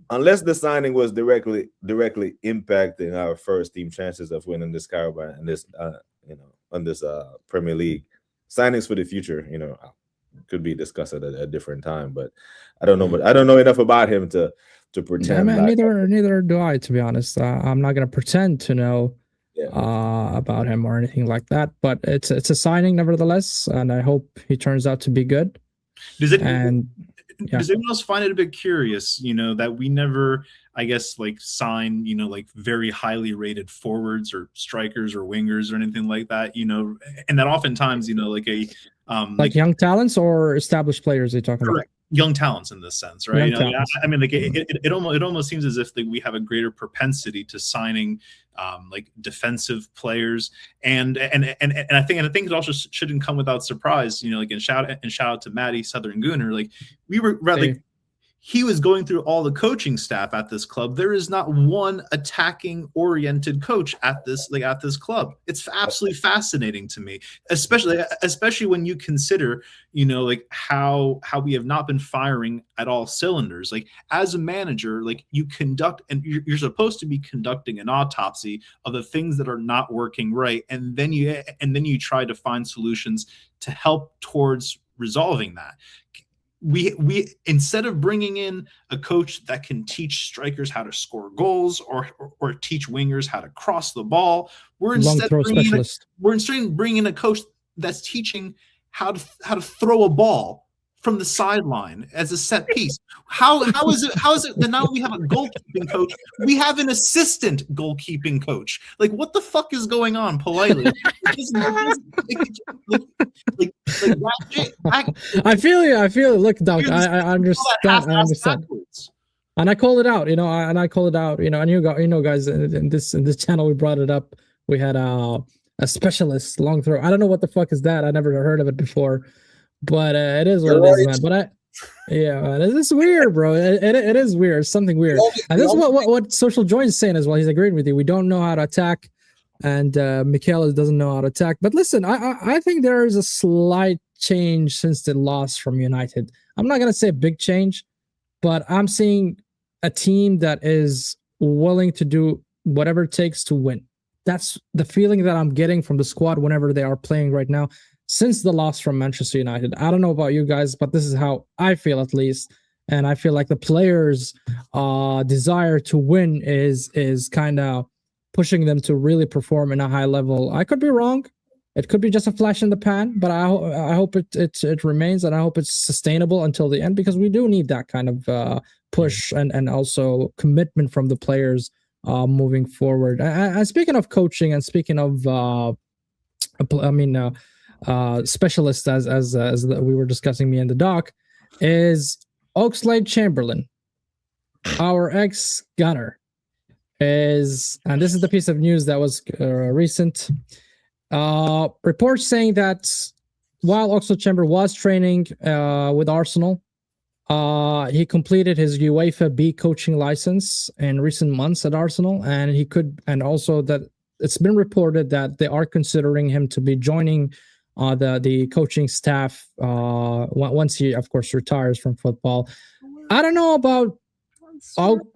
unless the signing was directly impacting our first team chances of winning this Carabao and this on this Premier League, signings for the future, could be discussed at a different time. But I don't know, but I don't know enough about him to pretend. Yeah, man, neither do I, to be honest. I'm not gonna pretend to know about him or anything like that, but it's a signing nevertheless, and I hope he turns out to be good. Does anyone else find it a bit curious, that we never, I guess, like sign, like very highly rated forwards or strikers or wingers or anything like that, and that oftentimes, like a like young talents or established players you're talking about? Young talents in this sense, right? I mean, like it almost seems as if we have a greater propensity to signing like defensive players, and I think it also shouldn't come without surprise, like and shout out to Matty Southern Gooner, like we were rather. He was going through all the coaching staff at this club. There is not one attacking oriented coach at this club. It's absolutely fascinating to me, especially when you consider, like how we have not been firing at all cylinders. Like as a manager, like you conduct, and you're supposed to be conducting an autopsy of the things that are not working right, and then you try to find solutions to help towards resolving that. We instead of bringing in a coach that can teach strikers how to score goals or teach wingers how to cross the ball, we're instead bringing in a coach that's teaching how to throw a ball from the sideline as a set piece. How is it that now we have a goalkeeping coach? We have an assistant goalkeeping coach. Like, what the fuck is going on? Politely, I feel you. Look, Doc, I understand. And I call it out, and you guys, in this channel, we brought it up. We had a specialist long throw. I don't know what the fuck is that. I never heard of it before. But it is what it is, man. But man, it's weird, bro. It is weird. It's something weird. And this is what Social Joy is saying as well. He's agreeing with you. We don't know how to attack, and Mikel doesn't know how to attack. But listen, I think there is a slight change since the loss from United. I'm not gonna say a big change, but I'm seeing a team that is willing to do whatever it takes to win. That's the feeling that I'm getting from the squad whenever they are playing right now. Since the loss from Manchester United, I don't know about you guys, but this is how I feel, at least. And I feel like the players' desire to win is kind of pushing them to really perform in a high level. I could be wrong. It could be just a flash in the pan, but I hope it remains, and I hope it's sustainable until the end, because we do need that kind of push and also commitment from the players moving forward. And speaking of coaching and speaking of specialist as we were discussing, me and the doc, is Oxlade Chamberlain, our ex-gunner, and this is the piece of news that was recent. Reports saying that while Oxlade Chamberlain was training with Arsenal, he completed his UEFA B coaching license in recent months at Arsenal, and also that it's been reported that they are considering him to be joining the coaching staff once he, of course, retires from football. I don't know about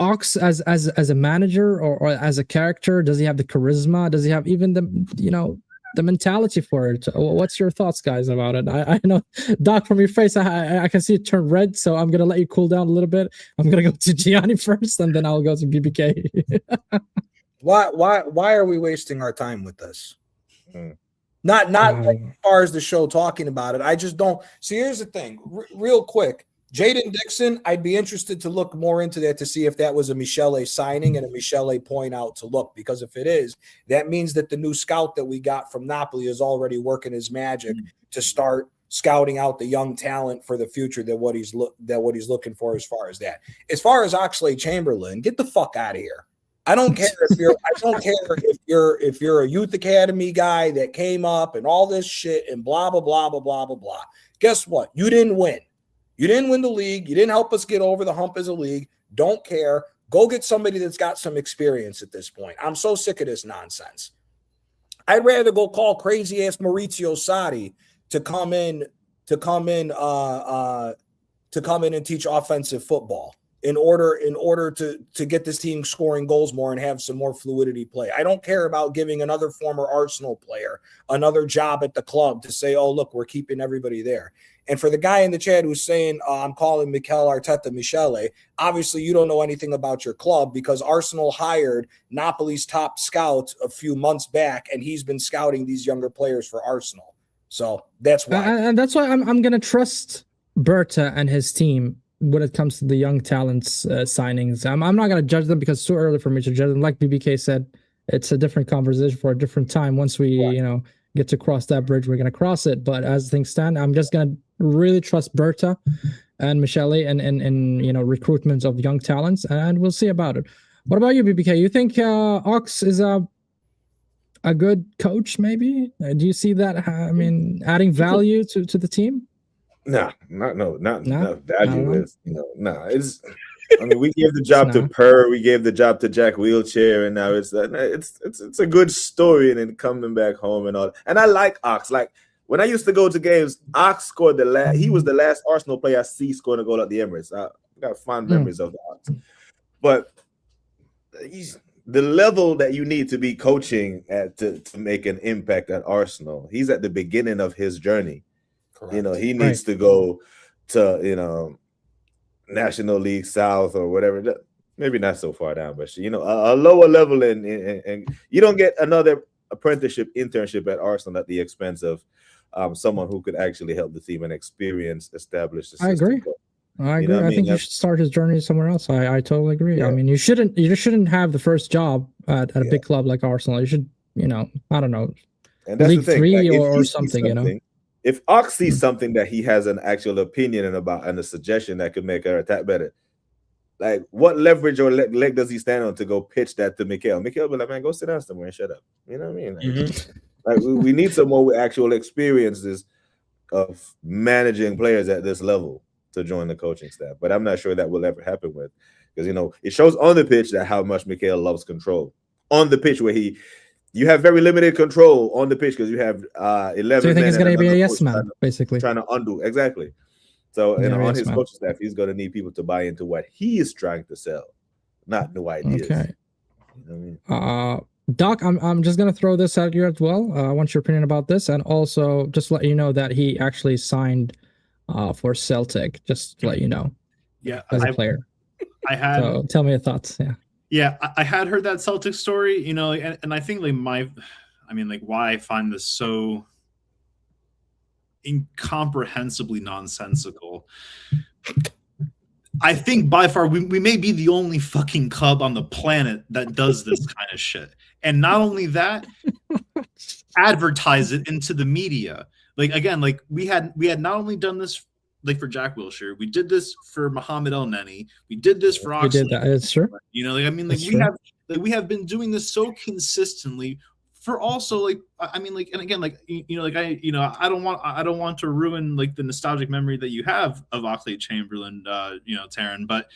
Ox as a manager or as a character. Does he have the charisma? Does he have even the mentality for it? What's your thoughts, guys, about it? I know, Doc, from your face, I can see it turn red, so I'm gonna let you cool down a little bit. I'm gonna go to Gianni first, and then I'll go to BBK. Why are we wasting our time with this? Not as far as the show talking about it. I just don't see. Here's the thing, real quick. Jaden Dixon, I'd be interested to look more into that to see if that was a Michele signing and a Michele point out to look, because if it is, that means that the new scout that we got from Napoli is already working his magic to start scouting out the young talent for the future that what he's looking for as far as that. As far as Oxlade Chamberlain, get the fuck out of here. I don't care if you're a youth academy guy that came up and all this shit and blah blah blah blah blah blah blah. Guess what? You didn't win. You didn't win the league. You didn't help us get over the hump as a league. Don't care. Go get somebody that's got some experience at this point. I'm so sick of this nonsense. I'd rather go call crazy ass Maurizio Sarri to come in and teach offensive football in order to get this team scoring goals more and have some more fluidity play. I don't care about giving another former Arsenal player another job at the club to say, oh, look, we're keeping everybody there. And for the guy in the chat who's saying, I'm calling Mikel Arteta Michele, obviously you don't know anything about your club, because Arsenal hired Napoli's top scout a few months back, and he's been scouting these younger players for Arsenal. So that's why. And that's why I'm going to trust Berta and his team when it comes to the young talents signings. I'm not going to judge them because it's too early for me to judge them. Like BBK said, it's a different conversation for a different time. Once we, get to cross that bridge, we're going to cross it. But as things stand, I'm just going to really trust Berta and Michele and recruitment of young talents, and we'll see about it. What about you, BBK? You think Ox is a good coach? Maybe do you see that? Adding value to the team? Not value is It's. We gave the job to Purr, we gave the job to Jack Wheelchair, and now it's a good story, and then coming back home and all. And I like Ox. Like when I used to go to games, Ox scored he was the last Arsenal player I see scoring a goal at the Emirates. I got fond memories of the Ox. But the level that you need to be coaching at to make an impact at Arsenal, he's at the beginning of his journey. Correct. He needs to go to National League South or whatever. Maybe not so far down, but a lower level, and you don't get another apprenticeship internship at Arsenal at the expense of someone who could actually help the team and establish the system. I agree. I think you should start his journey somewhere else. I totally agree. Yeah. You shouldn't have the first job at a big club like Arsenal. You should, I don't know, and that's League the thing. 3 or something, If Ox sees something that he has an actual opinion about and a suggestion that could make our attack better, like what leverage or leg does he stand on to go pitch that to Mikel? Mikel will be like, man, go sit down somewhere and shut up. You know what I mean? Like we need someone with actual experiences of managing players at this level to join the coaching staff. But I'm not sure that will ever happen with, because it shows on the pitch that how much Mikel loves control. On the pitch where you have very limited control on the pitch because you have 11. So you think he's going to be a yes man, basically trying to undo exactly. So on his coaching staff, he's going to need people to buy into what he is trying to sell, not new ideas. Okay. You know what I mean? Doc, I'm just going to throw this at you as well. I want your opinion about this, and also just let you know that he actually signed for Celtic. Just to let you know. Yeah, as a player. So tell me your thoughts. Yeah. Yeah, I had heard that Celtic story, and I think why I find this so incomprehensibly nonsensical. I think by far we may be the only fucking club on the planet that does this kind of shit. And not only that, advertise it into the media. Like again, like we had not only done this like for Jack Wilshere, we did this for Mohamed El Neni, we did this for Oxlade. We did that. It's true. You know, like I mean, like we have been doing this so consistently for also like I mean like and again like you know like I don't want to ruin like the nostalgic memory that you have of Oxlade Chamberlain Taryn, but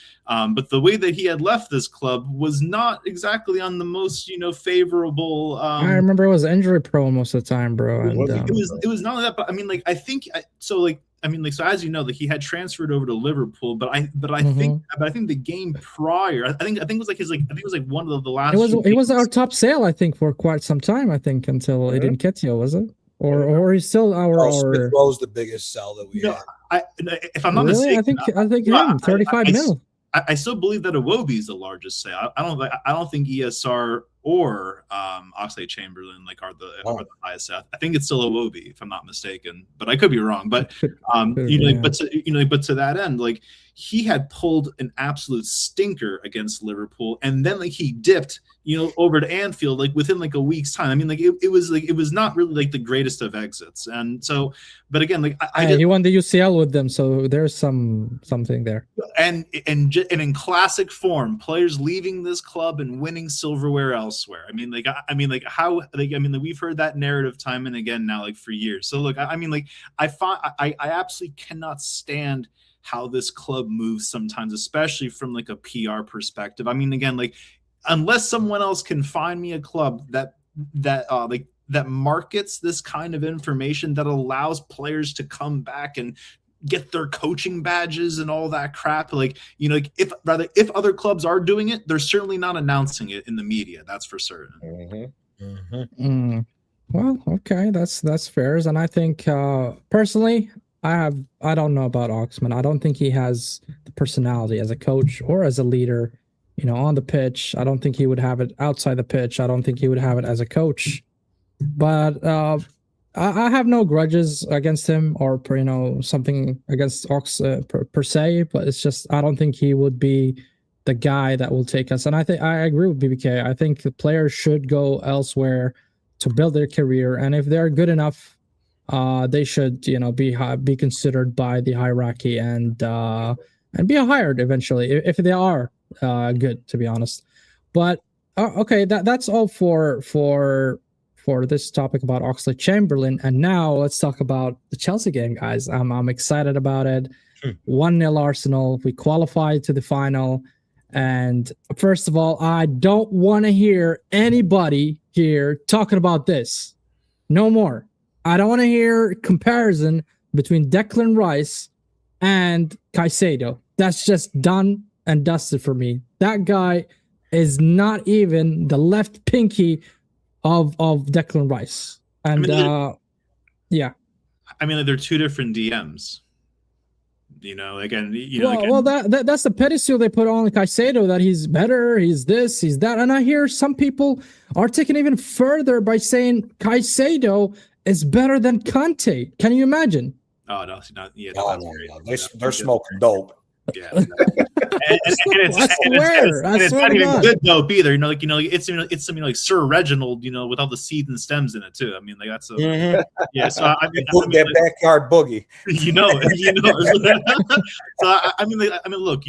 the way that he had left this club was not exactly on the most favorable I remember it was injury prone most of the time, bro, and it was not like that, but I mean like I think so as you know, like he had transferred over to Liverpool, but I think the game prior, I think it was like one of the last. It was our top sale, I think, for quite some time. I think until it didn't get you, was it? Or he's still our. Smith Rowe's the biggest sell that we had. If I'm not mistaken, I think him 35 mil. I still believe that Iwobi is the largest sale. I don't think ESR or Oxlade Chamberlain are the highest sale. I think it's still Iwobi, if I'm not mistaken, but I could be wrong. But but to that end, like he had pulled an absolute stinker against Liverpool, and then like he dipped over to Anfield like within like a week's time. I mean, like it was not really like the greatest of exits, and so. But again, like he won the UCL with them, so there's something there. And in classic form, players leaving this club and winning silverware elsewhere. I mean, we've heard that narrative time and again now, like for years. So look, I absolutely cannot stand how this club moves sometimes, especially from like a PR perspective. I mean, again, like unless someone else can find me a club that markets this kind of information that allows players to come back and get their coaching badges and all that crap. Like, if other clubs are doing it, they're certainly not announcing it in the media. That's for certain. Well, okay. That's fair. And I think, personally, I don't know about Oxman. I don't think he has the personality as a coach or as a leader, on the pitch. I don't think he would have it outside the pitch. I don't think he would have it as a coach. But I have no grudges against him or something against Ox per se. But it's just I don't think he would be the guy that will take us. And I think I agree with BBK. I think the players should go elsewhere to build their career, and if they're good enough, they should be considered by the hierarchy and be hired eventually if they are good, to be honest. But okay, that's all for this topic about Oxlade Chamberlain. And now let's talk about the Chelsea game, guys. I'm excited about it. 1-0 Arsenal. We qualified to the final. And first of all, I don't want to hear anybody here talking about this. No more. I don't want to hear comparison between Declan Rice and Caicedo. That's just done and dusted for me. That guy is not even the left pinky of Declan Rice. And yeah. I mean, they're two different DMs. That's the pedestal they put on Caicedo, that he's better, he's this, he's that. And I hear some people are taking even further by saying Caicedo is better than Conte. Can you imagine? Oh, no, not, yeah. They're smoking dope. Yeah, and it's not even good dope either. It's something like Sir Reginald, with all the seeds and stems in it too. I mean, like that's yeah. So that backyard boogie. So look,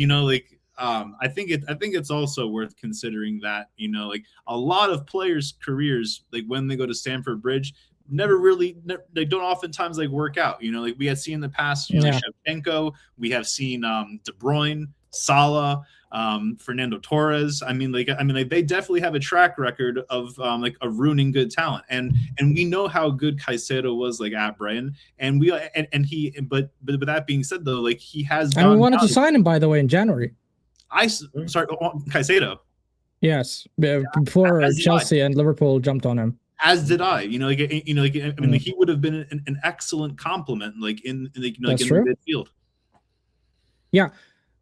I think it's also worth considering that a lot of players' careers, like when they go to Stamford Bridge, they don't oftentimes work out. Like we had seen in the past, Shevchenko, we have seen De Bruyne, Salah, Fernando Torres. I mean, they definitely have a track record of of ruining good talent, and we know how good Caicedo was at Brighton, and but with that being said though, he has. And we wanted to sign him, by the way, in January. Caicedo. Yes, before Chelsea and Liverpool jumped on him. As did I. He would have been an excellent complement, in the midfield. Yeah,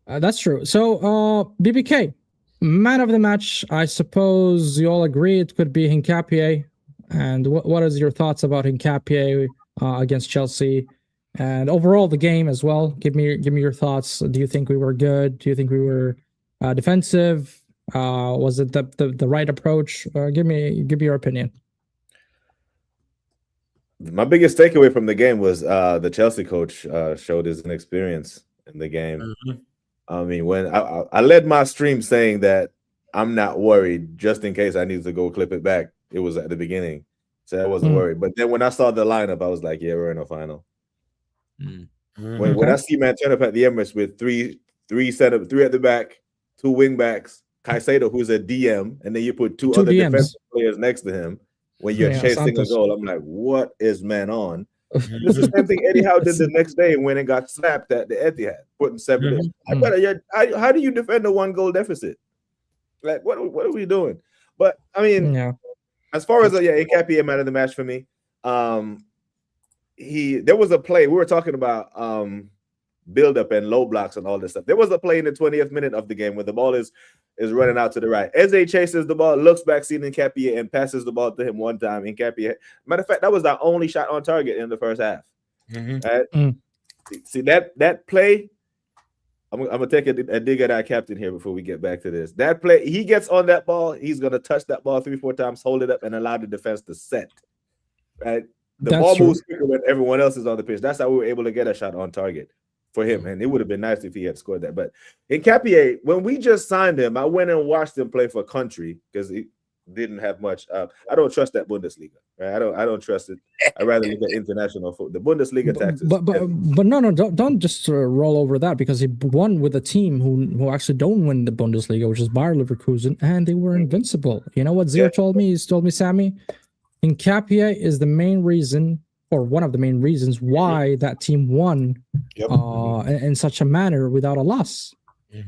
that's true. So, BBK, man of the match. I suppose you all agree it could be Hincapié. And what is your thoughts about Hincapié against Chelsea, and overall the game as well? Give me your thoughts. Do you think we were good? Do you think we were defensive? Was it the right approach? Give me your opinion. My biggest takeaway from the game was the Chelsea coach showed his inexperience in the game. Mm-hmm. I mean, when I led my stream saying that I'm not worried, just in case I need to go clip it back. It was at the beginning, so I wasn't worried. But then when I saw the lineup, I was like, yeah, we're in a final. When I see man turn up at the Emirates with three at the back, 2 wing backs, Caicedo, who's a DM, and then you put two other DMs. defensive players next to him when you're chasing a goal, I'm like, what is man on? This is the same thing Eddie Howe did the next day when it got slapped at the Etihad, putting 7. How do you defend a 1-goal deficit? Like, what are we doing? But I mean, as far as Nketiah man of the match for me, there was a play we were talking about build up and low blocks and all this stuff. There was a play in the 20th minute of the game where the ball is running out to the right. Eze chases the ball, looks back, sees Nketiah, and passes the ball to him one time. Nketiah, matter of fact, that was our only shot on target in the first half. See that play. I'm gonna take a dig at our captain here before we get back to this. That play, he gets on that ball, he's gonna touch that ball 3-4 times, hold it up, and allow the defense to set. Right, the ball moves quicker when everyone else is on the pitch. That's how we were able to get a shot on target for him, and it would have been nice if he had scored that. But Nketiah, when we just signed him, I went and watched him play for country because he didn't have much. I don't trust that Bundesliga. Right? I don't trust it. I'd rather look at international football. The Bundesliga taxes. But no, don't just roll over that, because he won with a team who actually don't win the Bundesliga, which is Bayer Leverkusen, and they were invincible. You know what Zero told me? He's told me, Sammy, Nketiah is the main reason, or one of the main reasons, why that team won in such a manner without a loss.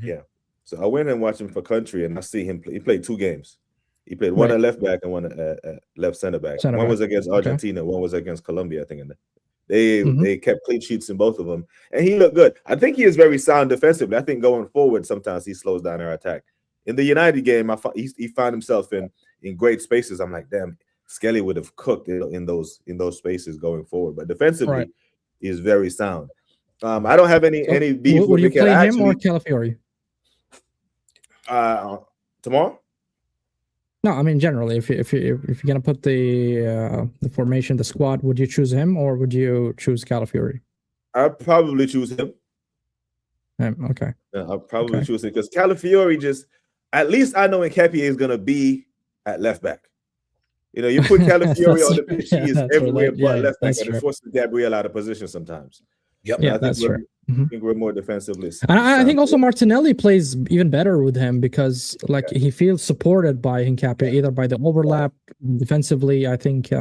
Yeah. So I went and watched him for country, and I see him play. He played 2 games. He played one at left back and one at left center back. One was against Argentina, one was against Colombia, I think. They kept clean sheets in both of them, and he looked good. I think he is very sound defensively. I think going forward, sometimes he slows down our attack. In the United game, he found himself in great spaces. I'm like, damn, Skelly would have cooked in those spaces going forward. But defensively, he is very sound. I don't have any beef. Would you play him or Calafiori? Tomorrow? No, I mean generally, if you're gonna put the formation, the squad, would you choose him or would you choose Calafiori? I'd probably choose him. Okay. Yeah, I'll probably choose him because Calafiori at least I know Nketiah is gonna be at left back. You know, you put Calafiori on the pitch, he is everywhere but left back, and it forces Gabriel out of position sometimes. Yeah, that's true. I think we're more defensively. And I think also Martinelli plays even better with him because he feels supported by Nketiah, either by the overlap defensively. I think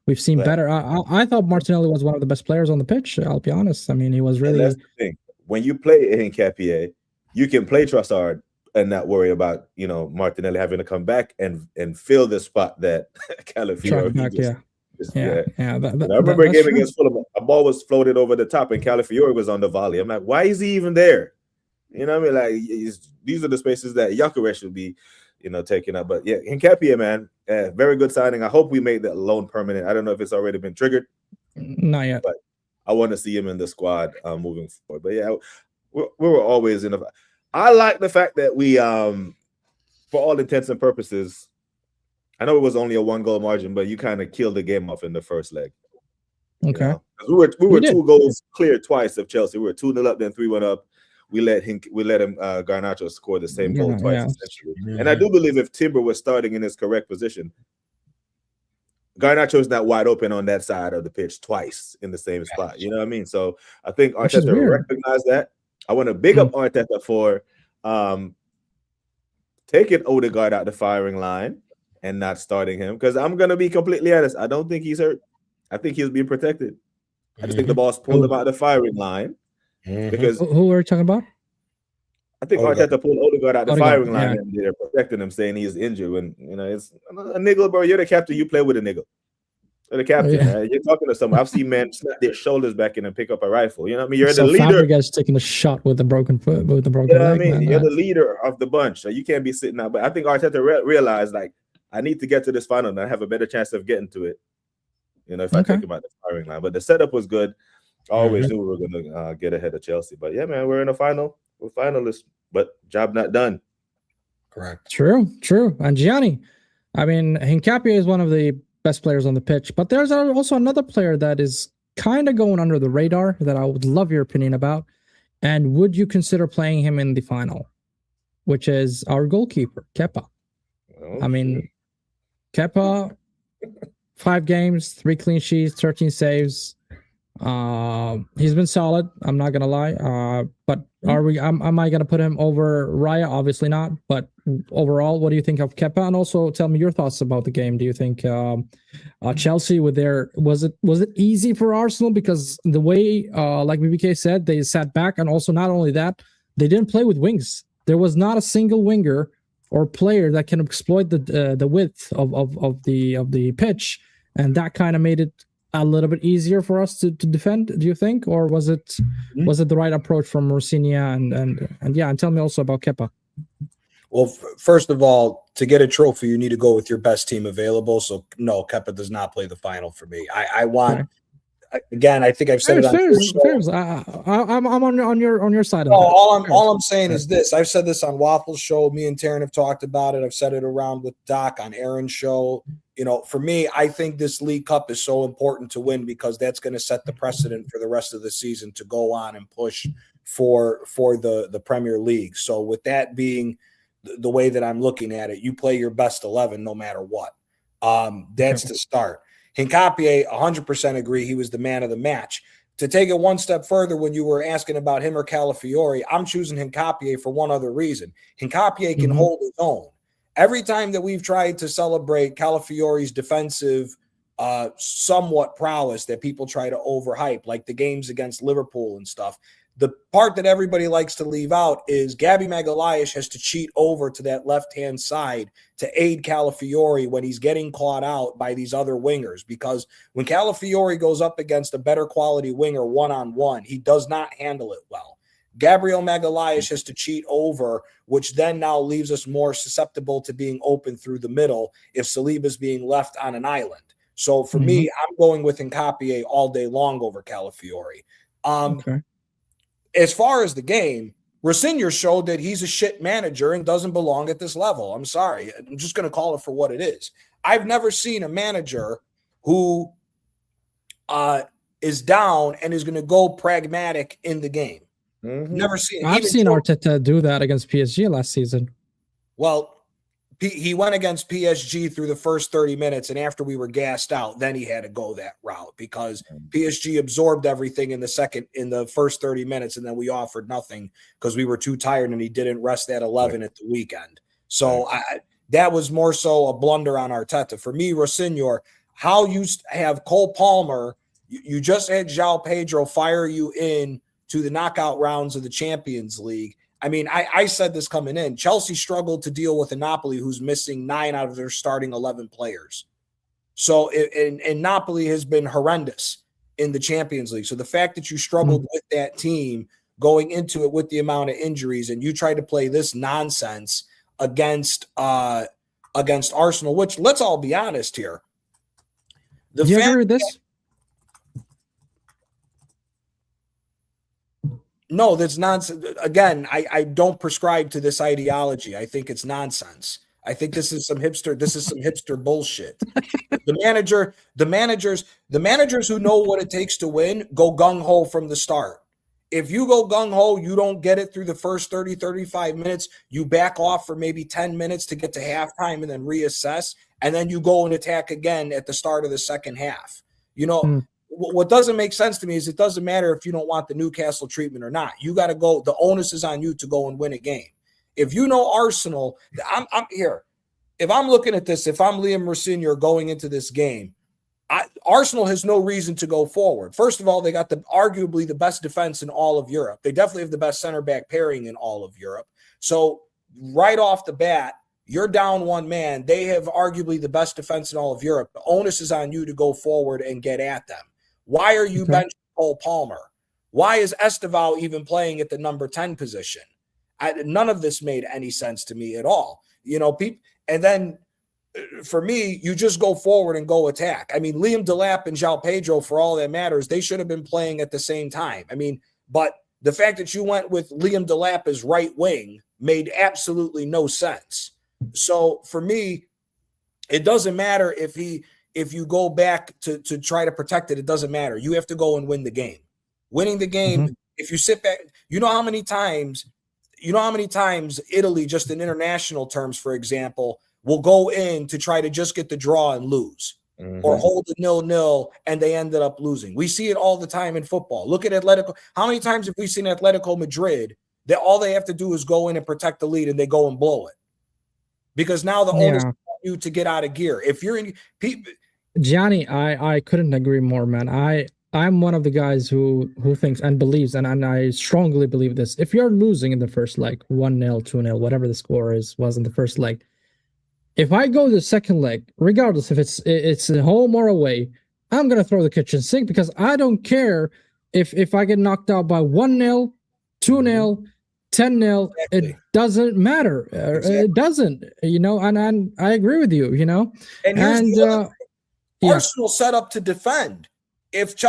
we've seen better. I thought Martinelli was one of the best players on the pitch. I'll be honest. I mean, he was really. That's the thing. When you play Nketiah, you can play Trossard and not worry about Martinelli having to come back and fill the spot that Calafiori. I remember a game against Fulham. A ball was floated over the top, and Calafiori was on the volley. I'm like, why is he even there? You know what I mean? Like, these are the spaces that Gyökeres should be, taking up. But yeah, Nketiah, man, very good signing. I hope we made that loan permanent. I don't know if it's already been triggered. Not yet. But I want to see him in the squad moving forward. But yeah, we were always in. I like the fact that we, for all intents and purposes, I know it was only a 1-goal margin, but you kind of killed the game off in the first leg. Okay. We were 2 goals clear twice of Chelsea. We were 2-0 up, then 3-1 up. We let him Garnacho score the same goal twice, essentially. And I do believe if Timber was starting in his correct position, Garnacho is not wide open on that side of the pitch twice in the same spot. You know what I mean? So I think Arteta recognized that. I want to big up Arteta for taking Odegaard out the firing line and not starting him, because I'm going to be completely honest. I don't think he's hurt. I think he's being protected. I just think the boss pulled him out of the firing line. Because who are you talking about? I think Arteta pulled Odegaard out the firing line and they're protecting him, saying he's injured. When it's a niggle, bro. You're the captain. You play with a niggle. You're the captain. Right? You're talking to someone. I've seen men snap their shoulders back in and pick up a rifle. You know what I mean? You're the leader. Fabregas taking a shot with a broken foot, with a broken leg. You know what I mean? You're the leader of the bunch. So you can't be sitting out. But I think Arteta realized, I need to get to this final and I have a better chance of getting to it. If I take him out the firing line. But the setup was good. I always knew we were going to get ahead of Chelsea. But yeah, man, we're in the final. We're finalists, but job not done. Correct. True. And Gianni, I mean, Nketiah is one of the best players on the pitch. But there's also another player that is kind of going under the radar that I would love your opinion about. And would you consider playing him in the final, which is our goalkeeper, Kepa? I mean, Kepa, 5 games, 3 clean sheets, 13 saves. He's been solid. I'm not gonna lie. But am I gonna put him over Raya? Obviously not. But overall, what do you think of Kepa? And also tell me your thoughts about the game. Do you think Chelsea with their was it easy for Arsenal because the way like BBK said, they sat back, and also not only that, they didn't play with wings. There was not a single winger or player that can exploit the width of the pitch, and that kind of made it a little bit easier for us to defend, do you think? Or was it the right approach from Rosinia? And tell me also about Kepa. Well, first of all, to get a trophy, you need to go with your best team available. So no, Kepa does not play the final for me. I want, again, I think I've said it on I'm on your side. No, all I'm saying is this. I've said this on Waffle's show. Me and Taryn have talked about it. I've said it around with Doc on Aaron's show. You know, for me, I think this League Cup is so important to win because that's going to set the precedent for the rest of the season to go on and push for the Premier League. So with that being the way that I'm looking at it, you play your best 11 no matter what. That's to start. Hincapié, 100% agree. He was the man of the match. To take it one step further, when you were asking about him or Calafiori, I'm choosing Hincapié for one other reason. Hincapié can hold his own. Every time that we've tried to celebrate Calafiori's defensive somewhat prowess that people try to overhype, like the games against Liverpool and stuff, the part that everybody likes to leave out is Gabby Magalhaes has to cheat over to that left-hand side to aid Calafiori when he's getting caught out by these other wingers. Because when Calafiori goes up against a better quality winger one-on-one, he does not handle it well. Gabriel Magalhaes has to cheat over, which then now leaves us more susceptible to being open through the middle if Saliba's being left on an island. So for me, I'm going with Hincapié all day long over Calafiori. As far as the game, Rosinia showed that he's a shit manager and doesn't belong at this level. I'm sorry. I'm just going to call it for what it is. I've never seen a manager who is down and is going to go pragmatic in the game. Never seen it. I've seen Arteta do that against PSG last season. Well, he went against PSG through the first 30 minutes, and after we were gassed out, then he had to go that route because PSG absorbed everything in the first 30 minutes, and then we offered nothing because we were too tired, and he didn't rest that 11 at the weekend. So that was more so a blunder on Arteta. For me, Rosignor, how you have Cole Palmer, you just had João Pedro fire you in to the knockout rounds of the Champions League. I mean, I said this coming in. Chelsea struggled to deal with a Napoli who's missing 9 out of their starting 11 players. So, and Napoli has been horrendous in the Champions League. So the fact that you struggled with that team going into it with the amount of injuries and you tried to play this nonsense against Arsenal, which let's all be honest here. Do you agree with this? No, that's nonsense. Again, I don't prescribe to this ideology. I think it's nonsense. I think this is some hipster bullshit. The managers who know what it takes to win go gung-ho from the start. If you go gung-ho, you don't get it through the first 30, 35 minutes. You back off for maybe 10 minutes to get to halftime and then reassess. And then you go and attack again at the start of the second half. You know, what doesn't make sense to me is it doesn't matter if you don't want the Newcastle treatment or not. You got to go. The onus is on you to go and win a game. If you know Arsenal, I'm here. If I'm looking at this, if I'm Liam Rosignor going into this game, Arsenal has no reason to go forward. First of all, they got arguably the best defense in all of Europe. They definitely have the best center back pairing in all of Europe. So right off the bat, you're down one man. They have arguably the best defense in all of Europe. The onus is on you to go forward and get at them. Why are you benching Cole Palmer? Why is Esteval even playing at the number 10 position? None of this made any sense to me at all. You know, and then for me, you just go forward and go attack. I mean, Liam Delap and João Pedro, for all that matters, they should have been playing at the same time. I mean, but the fact that you went with Liam Delap as right wing made absolutely no sense. So for me, it doesn't matter if he if you go back to try to protect it, it doesn't matter. You have to go and win the game. Winning the game, if you sit back, you know how many times Italy, just in international terms, for example, will go in to try to just get the draw and lose. Or hold a 0-0 and they ended up losing. We see it all the time in football. Look at Atletico. How many times have we seen Atletico Madrid that all they have to do is go in and protect the lead and they go and blow it? Because now the owners want you to get out of gear. If you're in Gianni, I couldn't agree more, man. I'm one of the guys who thinks and believes, and I strongly believe this. If you're losing in the first leg, 1-0, 2-0, whatever the score was in the first leg, if I go to the second leg, regardless if it's at home or away, I'm gonna throw the kitchen sink, because I don't care if I get knocked out by 1-0, 2-0, 10-0. It doesn't matter. It doesn't, and I agree with you, And Arsenal set up to defend. If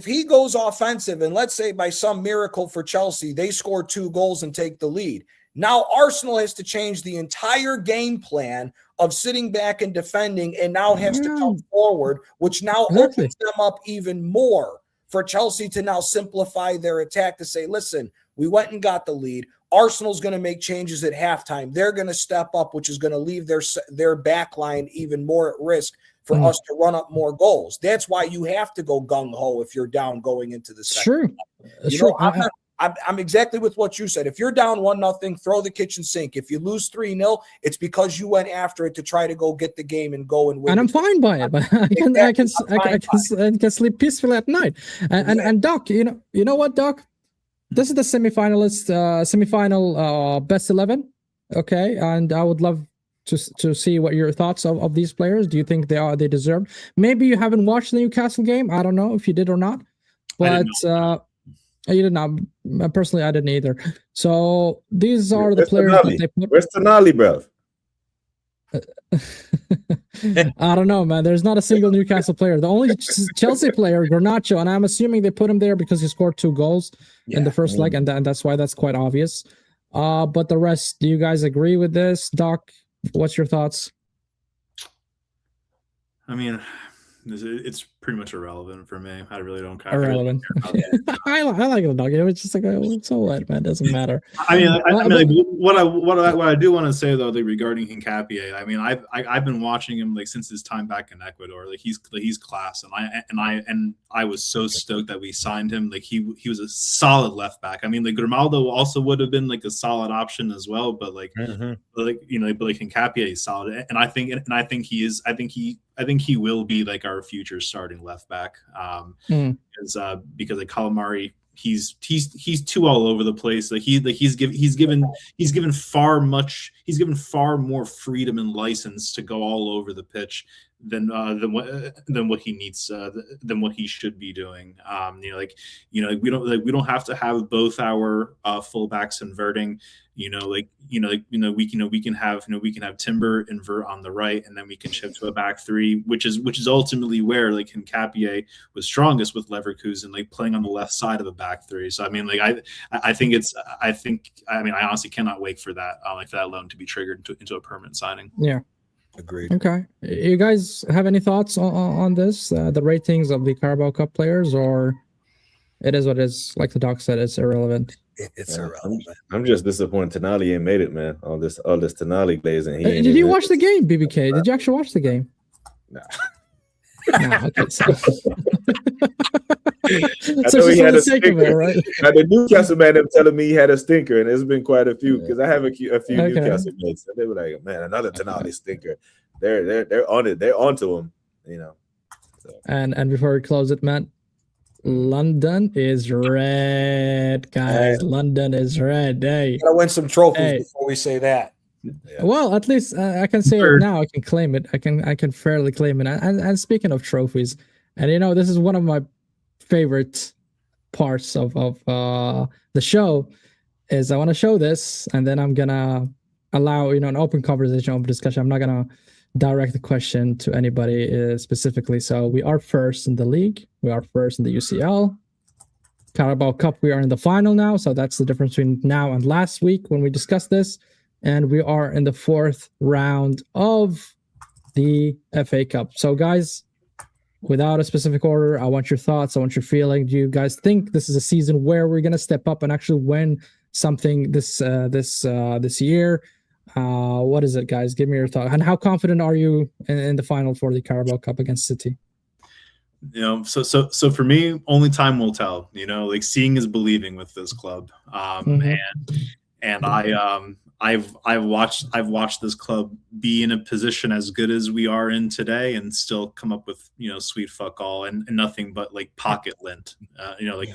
he goes offensive, and let's say by some miracle for Chelsea, they score 2 goals and take the lead. Now Arsenal has to change the entire game plan of sitting back and defending, and now has to come forward, which now opens them up even more for Chelsea to now simplify their attack to say, listen, we went and got the lead. Arsenal's going to make changes at halftime. They're going to step up, which is going to leave their back line even more at risk for us to run up more goals. That's why you have to go gung-ho if you're down going into the second. True. I'm exactly with what you said. If you're down 1-0, throw the kitchen sink. If you lose 3-0, it's because you went after it to try to go get the game and go and win. And I'm fine by it. But I can sleep peacefully at night. And Doc, you know what, Doc? This is the semifinal best 11. Okay, and I would love to see what your thoughts of these players. Do you think they deserve? Maybe you haven't watched the Newcastle game. I don't know if you did or not, but you did not. Personally, I didn't either. So these are the players that they put. Where's Tonali, bro? I don't know, man. There's not a single Newcastle player. The only Chelsea player, Garnacho, and I'm assuming they put him there because he scored 2 goals in the first leg, and that's why that's quite obvious. But the rest, do you guys agree with this? Doc, what's your thoughts? I mean, it's pretty much irrelevant for me. I really don't care. Irrelevant. I like the Dog. It's just like, so what, man? It doesn't matter. I mean, what I do want to say though, regarding Hincapié, I mean, I've been watching him since his time back in Ecuador. He's class, and I was so stoked that we signed him. He was a solid left back. I mean, Grimaldo also would have been a solid option as well, but Hincapié is solid, and I think he is. I think he will be our future starting left back, because Calamari, he's too all over the place. He's given far more freedom and license to go all over the pitch than what he needs, than what he should be doing. We don't have to have both our fullbacks inverting. We can have Timber invert on the right, and then we can shift to a back 3, which is ultimately where Hincapié was strongest with Leverkusen, playing on the left side of a back 3. So I mean, I honestly cannot wait for that, for that loan to be triggered into a permanent signing. Yeah. Agreed. Okay. You guys have any thoughts on this? The ratings of the Carabao Cup players, or it is what it is? Like the doc said, it's irrelevant. It's irrelevant. I'm just disappointed Tonali ain't made it, man. All this Tonali glazing. Did you watch the game, BBK? Did you actually watch the game? No. No. Okay. So. I know he had a stinker, right? Now, the Newcastle man them telling me he had a stinker, and there's been quite a few because I have a few Newcastle mates, and they were like, "Man, another Tonali stinker." They're on it. They're onto him, So. And before we close it, Matt, London is red, guys. Hey. London is red. Hey, gotta win some trophies before we say that. Yeah. Well, at least I can say it now. I can claim it. I can fairly claim it. And speaking of trophies, and this is one of my favorite parts of the show, is I want to show this, and then I'm gonna allow an open conversation, open discussion. I'm not gonna direct the question to anybody specifically. So we are first in the league. We are first in the UCL. Carabao Cup, we are in the final now. So that's the difference between now and last week when we discussed this. And we are in the 4th round of the FA Cup. So, guys, without a specific order, I want your thoughts. I want your feeling. Do you guys think this is a season where we're going to step up and actually win something this year? What is it, guys? Give me your thought. And how confident are you in the final for the Carabao Cup against City? You know, so for me, only time will tell. You know, like seeing is believing with this club. And I've watched this club be in a position as good as we are in today and still come up with, you know, sweet fuck all and nothing but like pocket lint, like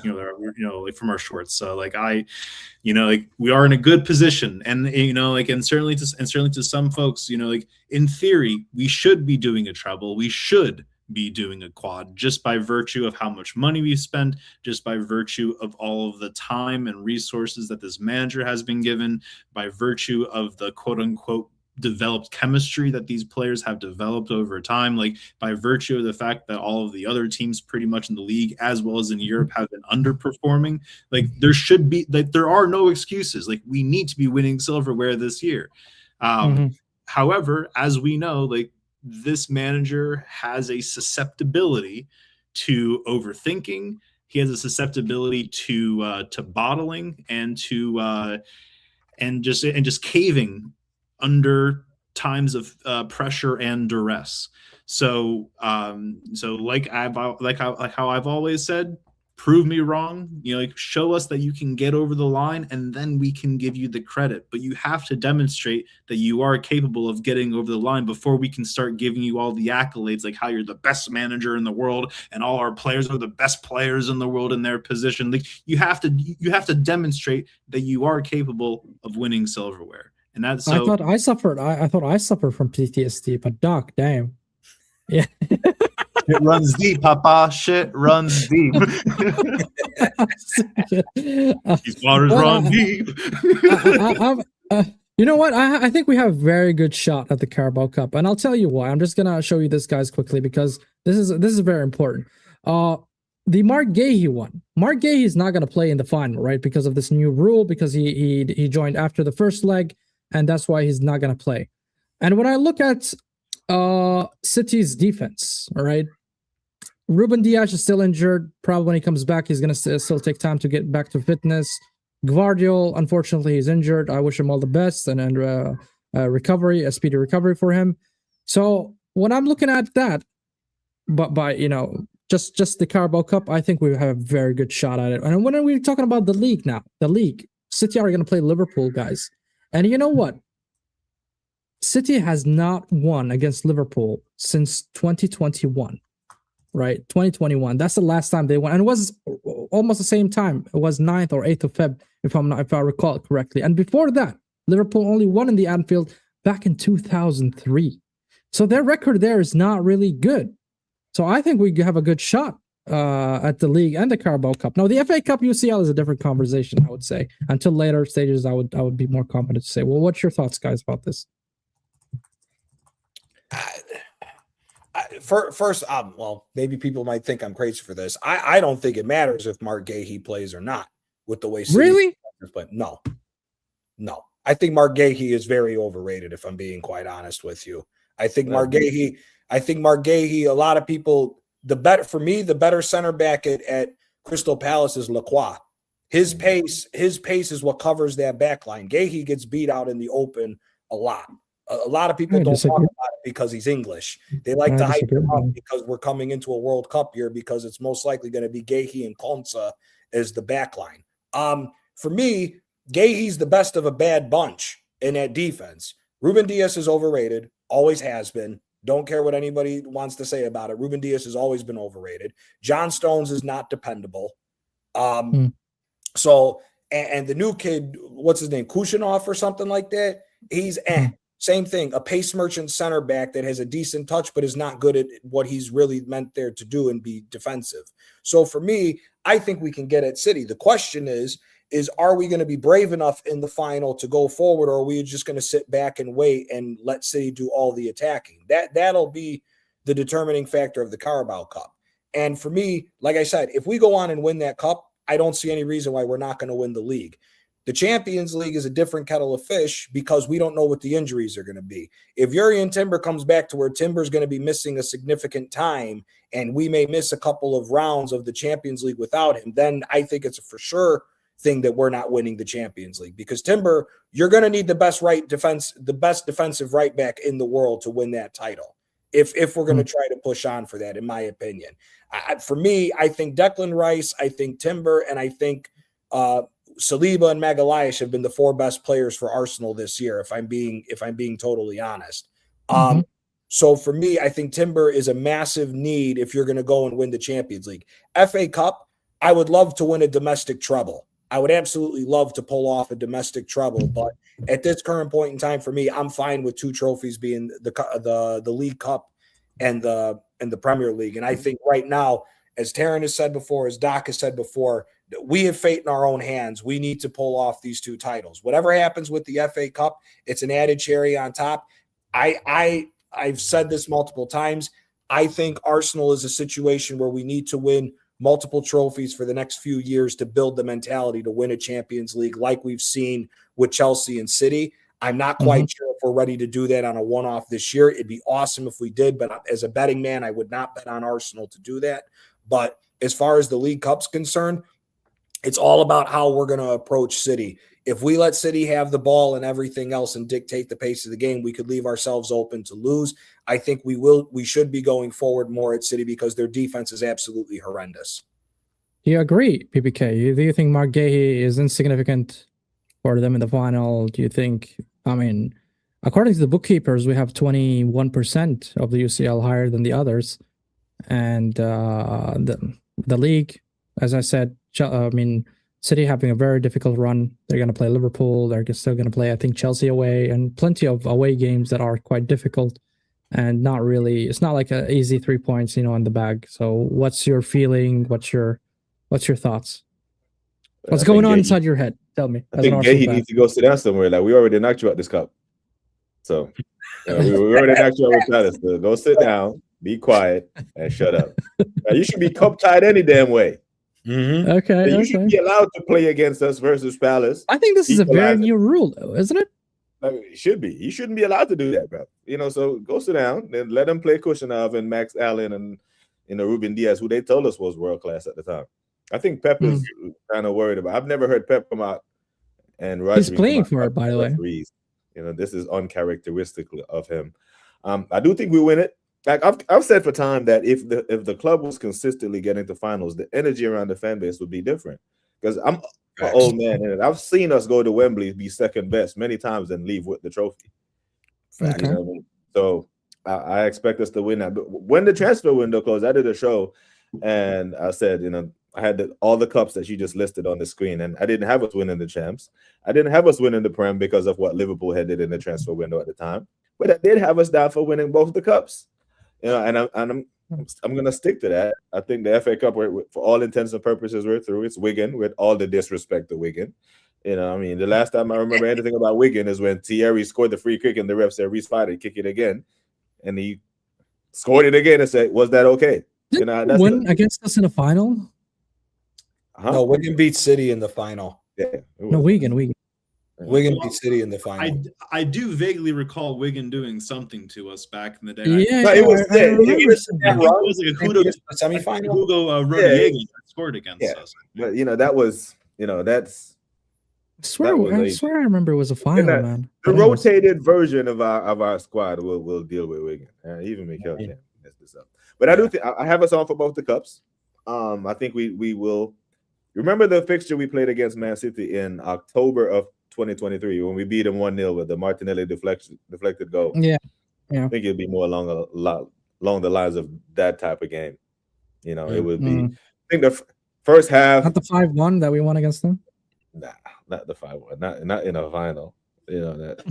from our shorts. So like like we are in a good position, and and certainly to some folks, like in theory we should be doing a treble, we should be doing a quad, just by virtue of how much money we spend, just by virtue of all of the time and resources that this manager has been given, by virtue of the quote unquote developed chemistry that these players have developed over time, like by virtue of the fact that all of the other teams pretty much in the league as well as in Europe have been underperforming. Like there are no excuses. Like we need to be winning silverware this year. However, as we know, like this manager has a susceptibility to overthinking. He has a susceptibility to bottling and to just caving under times of pressure and duress. So like how I've always said, prove me wrong, show us that you can get over the line, and then we can give you the credit. But you have to demonstrate that you are capable of getting over the line before we can start giving you all the accolades, like how you're the best manager in the world and all our players are the best players in the world in their position. Like you have to demonstrate that you are capable of winning silverware. And that's so. I thought I suffered from PTSD, but Doc, damn. Yeah. It runs deep, Papa. Shit runs deep. These waters run deep. You know what? I think we have a very good shot at the Carabao Cup, and I'll tell you why. I'm just gonna show you this, guys, quickly, because this is very important. The Mark Gahey one. Mark Gahey is not gonna play in the final, right? Because of this new rule, because he joined after the first leg, and that's why he's not gonna play. And when I look at City's defense, all right, Ruben Dias is still injured. Probably when he comes back, he's going to still take time to get back to fitness. Gvardiol, unfortunately, he's injured. I wish him all the best and a speedy recovery for him. So when I'm looking at that, but by just the Carabao Cup, I think we have a very good shot at it. And when we're talking about the league now, City are going to play Liverpool, guys. And you know what? City has not won against Liverpool since 2021, right? 2021. That's the last time they won. And it was almost the same time. It was 9th or 8th of Feb, if I recall it correctly. And before that, Liverpool only won in the Anfield back in 2003. So their record there is not really good. So I think we have a good shot at the league and the Carabao Cup. Now, the FA Cup UCL is a different conversation, I would say. Until later stages, I would be more confident to say. Well, what's your thoughts, guys, about this? First, well, maybe people might think I'm crazy for this. I don't think it matters if Mark Gahey plays or not with the way City really. But no. I think Mark Gahey is very overrated. If I'm being quite honest with you, I think Mark Gahey. A lot of people. The better center back at Crystal Palace is Lacroix. His pace is what covers that back line. Gahey gets beat out in the open a lot. A lot of people don't talk about it because he's English. They like to hype him up because we're coming into a World Cup year, because it's most likely going to be Gahey and Konsa as the back line. For me, Gahey's the best of a bad bunch in that defense. Ruben Dias is overrated, always has been. Don't care what anybody wants to say about it. Ruben Dias has always been overrated. John Stones is not dependable. So, and the new kid, what's his name, Kushinov or something like that, he's same thing, a pace merchant center back that has a decent touch but is not good at what he's really meant there to do and be defensive. So for me, I think we can get at City. The question is are we going to be brave enough in the final to go forward, or are we just going to sit back and wait and let City do all the attacking? That'll be the determining factor of the Carabao Cup. And for me, like I said, if we go on and win that cup, I don't see any reason why we're not going to win the league. The Champions League is a different kettle of fish because we don't know what the injuries are going to be. If Jurrien Timber comes back to where Timber's going to be missing a significant time and we may miss a couple of rounds of the Champions League without him, then I think it's a for sure thing that we're not winning the Champions League, because Timber, you're going to need the best defensive right back in the world to win that title. If we're going to try to push on for that, in my opinion. For me, I think Declan Rice, I think Timber, and I think Saliba and Magalhaes have been the 4 best players for Arsenal this year, if I'm being totally honest. So for me, I think Timber is a massive need if you're going to go and win the Champions League. FA Cup, I would love to win a domestic treble. I would absolutely love to pull off a domestic treble, but at this current point in time, for me, I'm fine with 2 trophies being the League Cup and the Premier League. And I think right now, as Taryn has said before, as Doc has said before, we have fate in our own hands. We need to pull off these 2 titles. Whatever happens with the FA Cup, it's an added cherry on top. I've said this multiple times. I think Arsenal is a situation where we need to win multiple trophies for the next few years to build the mentality to win a Champions League like we've seen with Chelsea and City. I'm not quite sure if we're ready to do that on a one-off this year. It'd be awesome if we did, but as a betting man, I would not bet on Arsenal to do that. But as far as the League Cup's concerned, it's all about how we're going to approach City. If we let City have the ball and everything else and dictate the pace of the game, we could leave ourselves open to lose. I think we should be going forward more at City because their defense is absolutely horrendous. Do you agree, PPK? Do you think Mark Gahey is insignificant for them in the final? Do you think, according to the bookkeepers, we have 21% of the UCL higher than the others. And the league, as I said, City having a very difficult run. They're going to play Liverpool. They're still going to play, I think, Chelsea away, and plenty of away games that are quite difficult and not really. It's not like an easy 3 points, in the bag. So, what's your feeling? What's your thoughts? What's going on inside your head? Tell me. I think Gahey needs to go sit down somewhere. Like, we already knocked you out this cup, so we already knocked you out with Palace. So go sit down, be quiet, and shut up. You should be cup tied any damn way. Okay. You should be allowed to play against us versus Palace. I think this is a very new rule, though, isn't it? It should be. You shouldn't be allowed to do that, bro. So go sit down and let them play Kushinov and Max Allen and Ruben Diaz, who they told us was world class at the time. I think Pep is kind of worried about. I've never heard Pep come out and he's playing for it, by the way. This is uncharacteristic of him. I do think we win it. Like I've said for time that if the club was consistently getting to finals, the energy around the fan base would be different. Because I'm an old man, and I've seen us go to Wembley, be second best many times, and leave with the trophy. Okay. So I expect us to win that. But when the transfer window closed, I did a show, and I said, I had all the cups that you just listed on the screen, and I didn't have us winning the champs. I didn't have us winning the Prem because of what Liverpool had did in the transfer window at the time. But I did have us down for winning both the cups. And I'm going to stick to that. I think the FA Cup, for all intents and purposes, we're through. It's Wigan, with all the disrespect to Wigan. The last time I remember anything about Wigan is when Thierry scored the free kick and the ref said, Reece Fighter, kick it again. And he scored it again and said, was that okay? Didn't win against us in the final? No, Wigan beat City in the final. Yeah. No, Wigan. Wigan beat City in the final. I do vaguely recall Wigan doing something to us back in the day. It was like a Hugo semifinal. Hugo Rodriguez scored against us. But that was that's. I swear I remember it was a final, man. The rotated version of our squad will deal with Wigan. Even Mikel can't mess this up. But I do think I have us on for both the cups. I think we will. Remember the fixture we played against Man City in October of 2023 when we beat them 1-0 with the Martinelli deflected goal. Yeah. I think it'd be more along the lines of that type of game. It would be. I think the first half. Not the 5-1 that we won against them. Nah, not the 5-1. Not in a final. That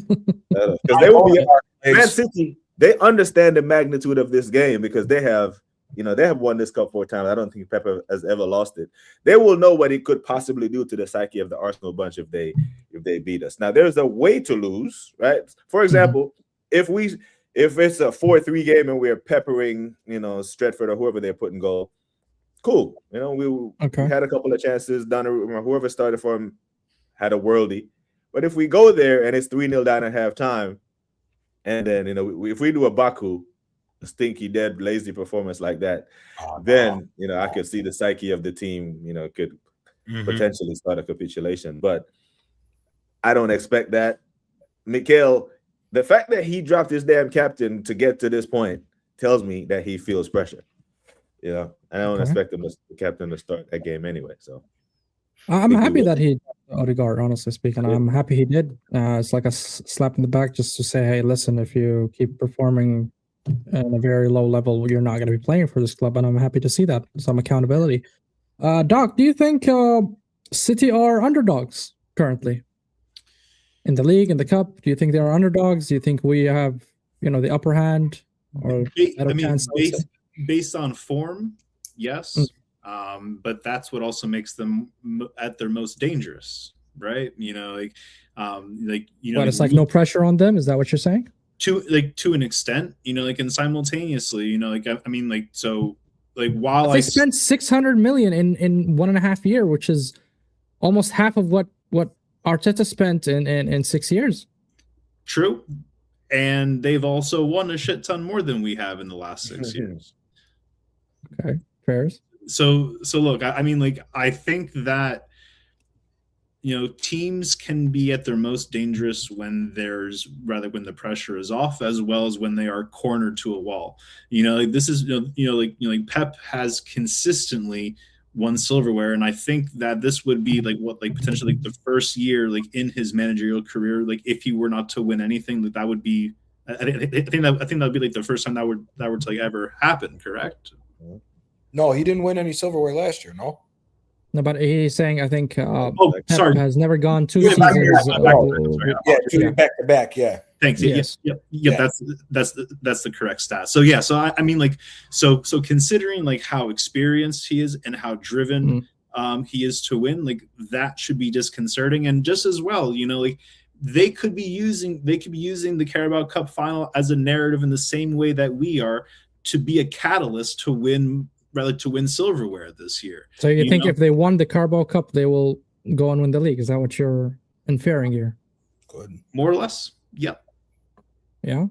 because they will be Man City. They understand the magnitude of this game because they have. They have won this cup 4 times. I don't think Pep has ever lost it. They will know what it could possibly do to the psyche of the Arsenal bunch if they beat us. Now, there's a way to lose, right? For example, if it's a 4-3 game and we're peppering, Stretford or whoever they're putting goal, cool. We had a couple of chances. Donnarumma, whoever started for him, had a worldie. But if we go there and it's 3-0 down at halftime, and then if we do a Baku, a stinky, dead, lazy performance like that, then I could see the psyche of the team, could potentially start a capitulation. But I don't expect that. Mikel, the fact that he dropped his damn captain to get to this point tells me that he feels pressure. I don't expect him the captain to start that game anyway. So I'm happy that he Odegaard, honestly speaking. I'm happy he did. It's like a slap in the back just to say, hey, listen, if you keep performing at a very low level, you're not going to be playing for this club. And I'm happy to see that. Some accountability. Doc, do you think City are underdogs currently in the league, in the cup? Do you think they are underdogs? Do you think we have, the upper hand? Or based on form, yes. But that's what also makes them at their most dangerous, right? It's like no pressure on them. Is that what you're saying? To an extent, and simultaneously, while they spent 600 million in 1.5 years, which is almost half of what Arteta spent in 6 years. True. And they've also won a shit ton more than we have in the last 6 years. Okay, fair. So look, I think that teams can be at their most dangerous when the pressure is off, as well as when they are cornered to a wall. This is Pep has consistently won silverware, and I think that this would be potentially the first year in his managerial career, if he were not to win anything, that would be. I think that would be the first time that would ever happen. Correct? No, he didn't win any silverware last year. No, but he's saying I think. Sorry, has never gone 2 seasons. Back to back. Yeah. Thanks. Yes. Yep. That's the correct stat. So yeah. So so considering how experienced he is and how driven he is to win, that should be disconcerting. And just as well, they could be using the Carabao Cup final as a narrative in the same way that we are, to be a catalyst to win silverware this year. So you think if they won the Carabao Cup, they will go and win the league? Is that what you're inferring here? Good. More or less. Yeah. Yeah.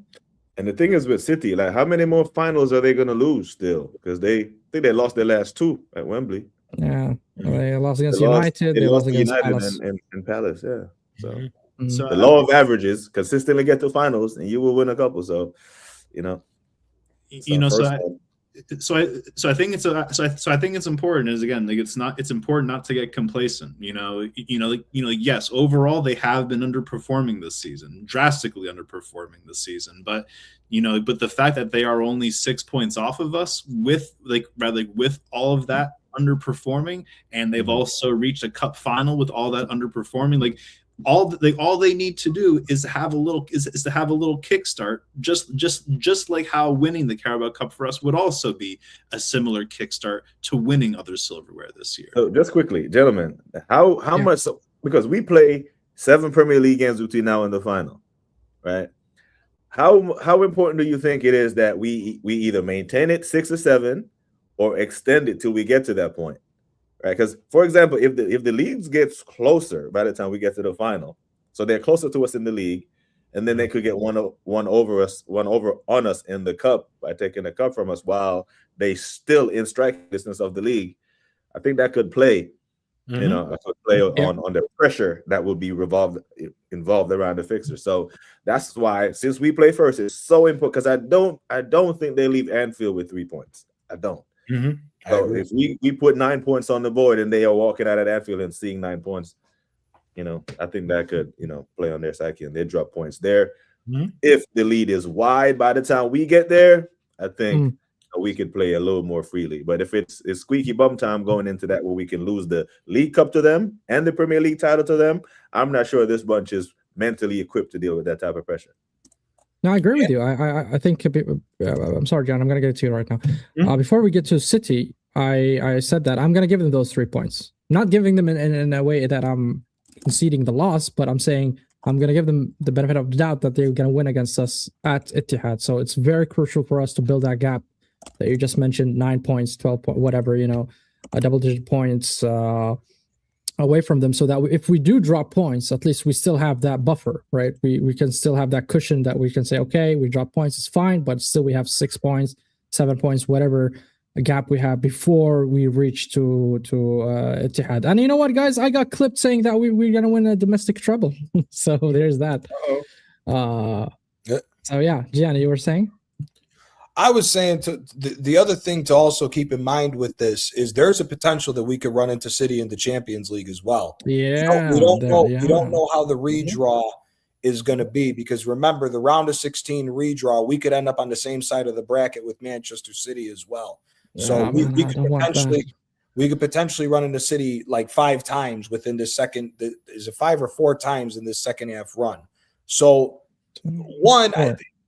And the thing is with City, how many more finals are they going to lose still? Because they think they lost their last 2 at Wembley. Yeah. They lost against United. They lost against United Palace. And Palace, yeah. So the law of averages, consistently get to finals and you will win a couple. So, So I think it's important, is again, it's important not to get complacent. Yes, overall they have been underperforming this season, drastically underperforming this season. But but the fact that they are only 6 points off of us with all of that underperforming, and they've also reached a cup final with all that underperforming, all they need to do is have a little kickstart, just like how winning the Carabao Cup for us would also be a similar kickstart to winning other silverware this year. So just quickly, gentlemen, how much, because we play 7 Premier League games between now and the final, right? How important do you think it is that we either maintain it 6 or 7 or extend it till we get to that point? Right, because for example, if the league gets closer by the time we get to the final, so they're closer to us in the league, and then they could get one over on us in the cup by taking the cup from us while they still in strike distance of the league. I think that could play, on the pressure that will be involved around the fixture. So that's why, since we play first, it's so important, because I don't think they leave Anfield with 3 points. I don't. So if we put 9 points on the board and they are walking out at Anfield and seeing 9 points, I think that could, play on their psyche and they drop points there. If the lead is wide by the time we get there, I think we could play a little more freely. But if it's squeaky bum time going into that, where we can lose the League Cup to them and the Premier League title to them, I'm not sure this bunch is mentally equipped to deal with that type of pressure. No, I agree with you. I think I'm sorry, John. I'm going to get it to you right now. Before we get to City, I said that I'm going to give them those 3 points. Not giving them in a way that I'm conceding the loss, but I'm saying I'm going to give them the benefit of the doubt that they're going to win against us at Etihad. So it's very crucial for us to build that gap that you just mentioned, 9 points, 12 points, whatever, a double-digit points away from them, so that if we do drop points, at least we still have that buffer, right? We can still have that cushion that we can say, okay, we drop points, it's fine, but still we have 6 points, 7 points, whatever a gap we have before we reach to Etihad. And you know what, guys? I got clipped saying that we're gonna win a domestic treble. So there's that. So yeah, Gianni, you were saying? I was saying the other thing to also keep in mind with this is there's a potential that we could run into City in the Champions League as well. Yeah, we don't know how the redraw is going to be, because remember, the round of 16 redraw, we could end up on the same side of the bracket with Manchester City as well. So we could potentially run into City like 5 times within the second. Is it 5 or 4 times in this second half run? So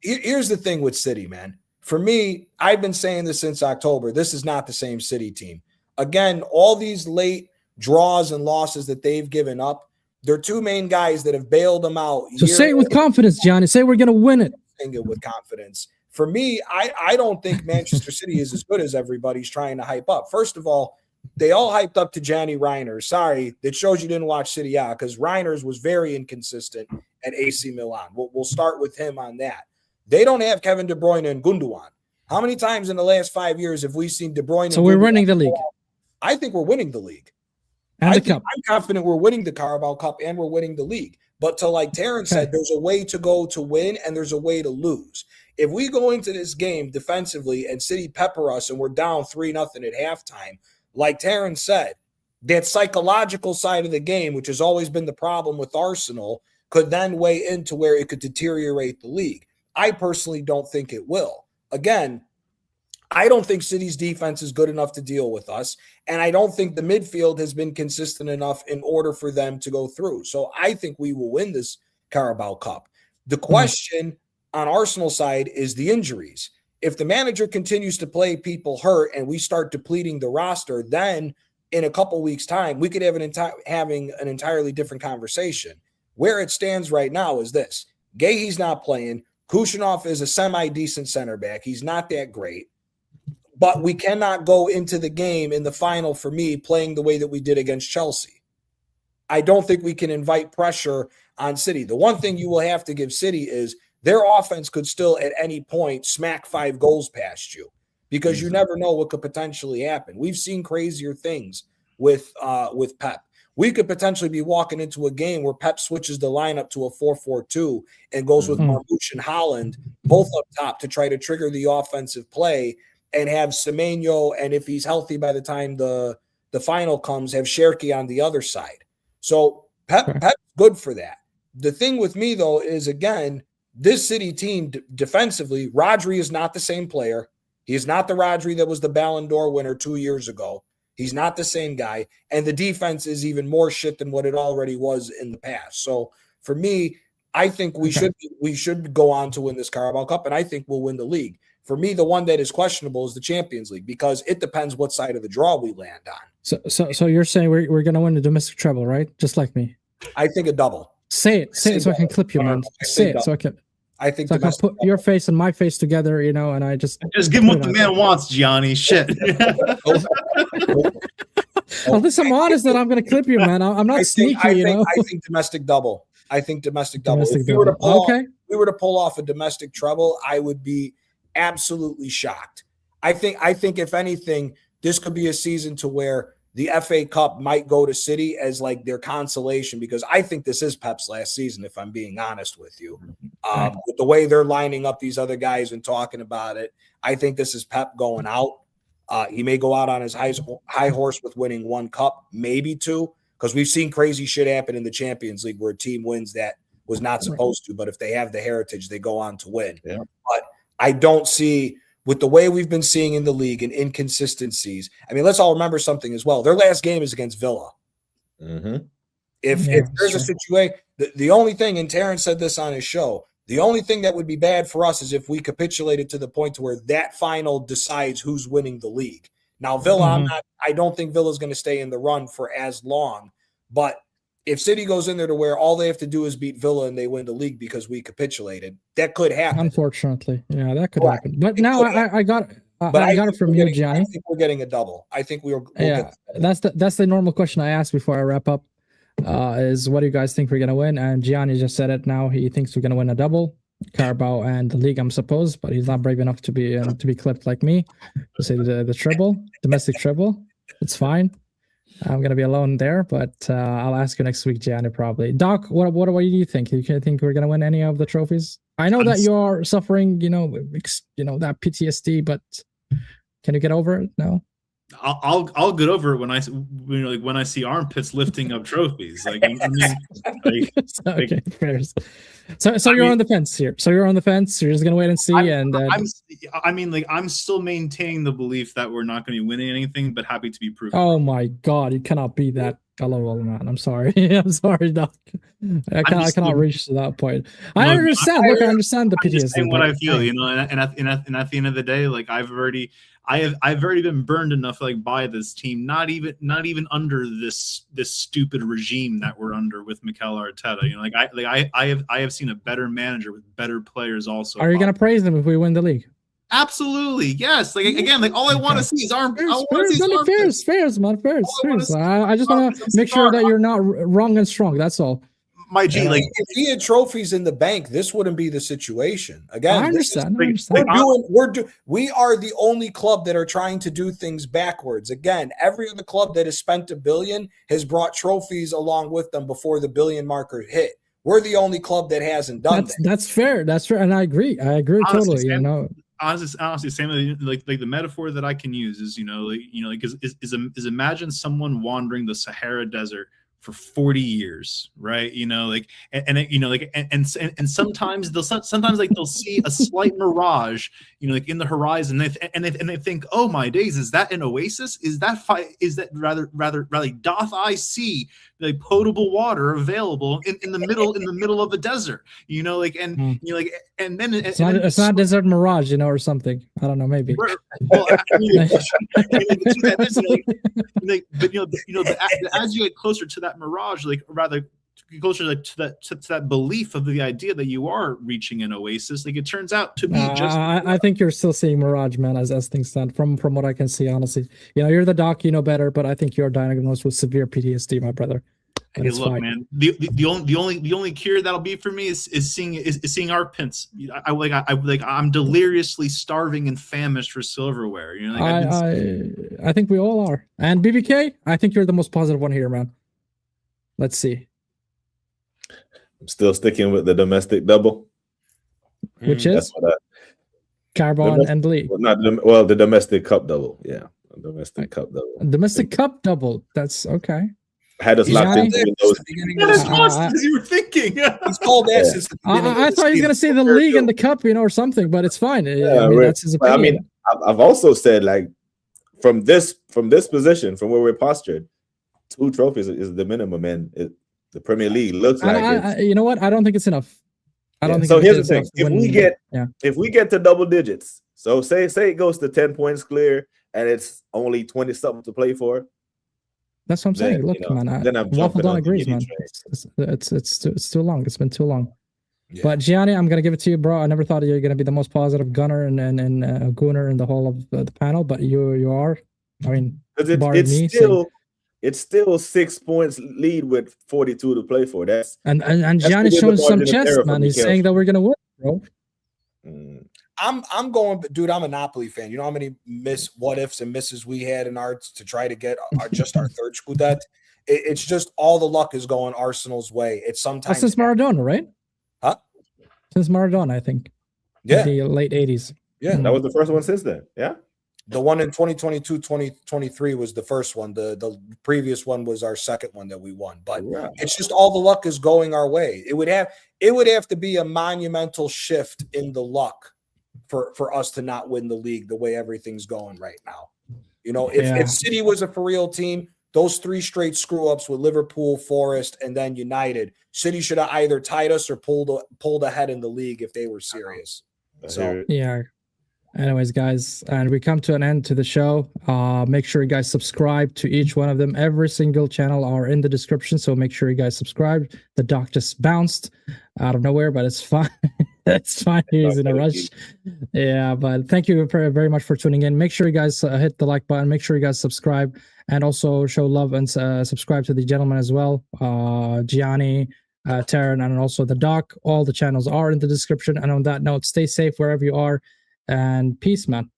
here's the thing with City, man. For me, I've been saying this since October. This is not the same City team. Again, all these late draws and losses that they've given up, their 2 main guys that have bailed them out. So say it with confidence, Gianni. Say we're going to win it. Saying it with confidence. For me, I don't think Manchester City is as good as everybody's trying to hype up. First of all, they all hyped up to Gianni Reiners. Sorry, that shows you didn't watch City A, because Reiners was very inconsistent at AC Milan. We'll start with him on that. They don't have Kevin De Bruyne and Gundogan. How many times in the last 5 years have we seen De Bruyne? So we're winning the league. I think we're winning the league. And the cup. I'm confident we're winning the Carabao Cup and we're winning the league. But to, like Terrence said, there's a way to go to win and there's a way to lose. If we go into this game defensively and City pepper us and we're down 3-0 at halftime, like Terrence said, that psychological side of the game, which has always been the problem with Arsenal, could then weigh into where it could deteriorate the league. I personally don't think it will. Again, I don't think City's defense is good enough to deal with us, and I don't think the midfield has been consistent enough in order for them to go through. So I think we will win this Carabao Cup. The question on Arsenal's side is the injuries. If the manager continues to play people hurt and we start depleting the roster, then in a couple weeks' time, we could have having an entirely different conversation. Where it stands right now is this. Guehi's not playing. Kushinov is a semi-decent center back. He's not that great. But we cannot go into the game in the final, for me, playing the way that we did against Chelsea. I don't think we can invite pressure on City. The one thing you will have to give City is their offense could still at any point smack 5 goals past you, because you never know what could potentially happen. We've seen crazier things with Pep. We could potentially be walking into a game where Pep switches the lineup to a 4-4-2 and goes with Marmoush and Haaland both up top to try to trigger the offensive play, and have Semenyo, and if he's healthy by the time the final comes, have Cherki on the other side. So Pep's good for that. The thing with me, though, is, again, this City team defensively, Rodri is not the same player. He is not the Rodri that was the Ballon d'Or winner 2 years ago. He's not the same guy. And the defense is even more shit than what it already was in the past. So for me, I think we should go on to win this Carabao Cup, and I think we'll win the league. For me, the one that is questionable is the Champions League, because it depends what side of the draw we land on. So you're saying we're going to win the domestic treble, right? Just like me. I think a double. Say it so I can clip you, man. Say it so I can. I think so I can put your face and my face together, and I just give him what the man wants, Gianni. Shit. Well, listen, I'm honest that I'm going to clip you, man. I'm not sneaky, I think domestic double. If we were to pull off a domestic treble, I would be absolutely shocked. I think if anything, this could be a season to where the FA Cup might go to City as like their consolation, because I think this is Pep's last season, if I'm being honest with you. With the way they're lining up these other guys and talking about it, I think this is Pep going out. He may go out on his high horse with winning 1 cup, maybe 2, because we've seen crazy shit happen in the Champions League where a team wins that was not supposed to, but if they have the heritage, they go on to win. Yeah. But I don't see, with the way we've been seeing in the league and inconsistencies, I mean, let's all remember something as well. Their last game is against Villa. If there's a situation, the only thing, and Terrence said this on his show, the only thing that would be bad for us is if we capitulated to the point to where that final decides who's winning the league. Now, Villa, I don't think Villa's going to stay in the run for as long, but if City goes in there to where all they have to do is beat Villa and they win the league because we capitulated, that could happen. Unfortunately. Yeah, that could happen. But now I got But I got it from you, Gianni. I think we're getting a double. I think we'll yeah, that's the normal question I ask before I wrap up. Is what do you guys think we're gonna win? And Gianni just said it now. He thinks we're gonna win a double, Carabao and the league, I'm supposed, but he's not brave enough to be clipped like me to say the treble, domestic treble. It's fine. I'm gonna be alone there, but I'll ask you next week, Gianni, probably. Doc, what do you think? You think we're gonna win any of the trophies? I know that you're suffering, that PTSD, but can you get over it? No. I'll get over it when I see armpits lifting up trophies. Okay, fair. So you're on the fence here. So you're on the fence. You're just gonna wait and see. I'm still maintaining the belief that we're not going to be winning anything, but happy to be proven. Oh my God, you cannot be that gullible, man. I'm sorry. I'm sorry, Doc. I cannot reach to that point. I understand. Look, I understand the PTSD. Saying what I feel, and at the end of the day, like I've already been burned enough, like, by this team. Not even under this stupid regime that we're under with Mikel Arteta. I have seen a better manager with better players. Also, are you gonna praise them if we win the league? Absolutely, yes. Like, again, like, all I want to see is armpits. Fairs, man. I just want to make sure that you're not wrong and strong. That's all. My G, like, if we had trophies in the bank, this wouldn't be the situation. Again, I understand. We are the only club that are trying to do things backwards. Again, every other club that has spent $1 billion has brought trophies along with them before the $1 billion marker hit. We're the only club that hasn't done that. That's fair. That's fair, and I agree. Honestly, totally. Honestly, same like the metaphor that I can use is is imagine someone wandering the Sahara Desert for 40 years, right? And sometimes they'll see a slight mirage, in the horizon, and they think, oh my days, is that an oasis? Is that rather doth I see like potable water available in the middle of a desert? And then it's not desert mirage, or something. I don't know, maybe. Well, as you get closer to that mirage, like rather closer to that belief of the idea that you are reaching an oasis, like it turns out to be just. I think you're still seeing mirage, man, as things stand. From what I can see, honestly, you're the doc, better, but I think you're diagnosed with severe PTSD, my brother. Hey, look, fine, man. The only cure that'll be for me is seeing our pins. I'm deliriously starving and famished for silverware. I think we all are. And BBK, I think you're the most positive one here, man. Let's see. I'm still sticking with the domestic double, which is Carabao and the league. The domestic cup double. Yeah, domestic cup double. Domestic cup double. That's okay. Had us locked into those. As you were thinking. He's called that since the beginning. I thought he was going to say the league and the cup, or something, but it's fine. That's his opinion. I've also said, like, from this position, from where we're postured, 2 trophies is the minimum, and the Premier League looks like you know what? I don't think it's enough. I don't think so. Here's the thing: if we get to double digits, so say it goes to 10 points clear, and it's only 20 something to play for. That's what I'm saying. Look, man, Waffle Don agrees, man. It's too long. It's been too long. Yeah. But Gianni, I'm gonna give it to you, bro. I never thought you were gonna be the most positive gunner and gooner in the whole of the panel, but you are. I mean, it's still 6 points lead with 42 to play for. That's Gianni's showing some chest, man. He's saying that we're gonna win, bro. I'm going, dude. I'm a Napoli fan. You know how many what ifs and misses we had in ours to try to get our third Scudetto. It's just all the luck is going Arsenal's way. It's sometimes since Maradona, right? Huh? Since Maradona, I think. Yeah, in the late 80s. Yeah, that was the first one since then. Yeah. The one in 2022, 2023 was the first one. The previous one was our second one that we won. But It's just all the luck is going our way. It would have to be a monumental shift in the luck for us to not win the league the way everything's going right now. If City was a for real team, those 3 straight screw ups with Liverpool, Forest, and then United, City should have either tied us or pulled ahead in the league if they were serious. So yeah. Anyways, guys, and we come to an end to the show. Make sure you guys subscribe to each one of them. Every single channel are in the description, so make sure you guys subscribe. The doc just bounced out of nowhere, but it's fine. That's fine. He's in a rush. Yeah, but thank you very much for tuning in. Make sure you guys hit the like button. Make sure you guys subscribe and also show love and subscribe to the gentleman as well. Gianni, Taryn, and also the doc. All the channels are in the description. And on that note, stay safe wherever you are, and peace, man.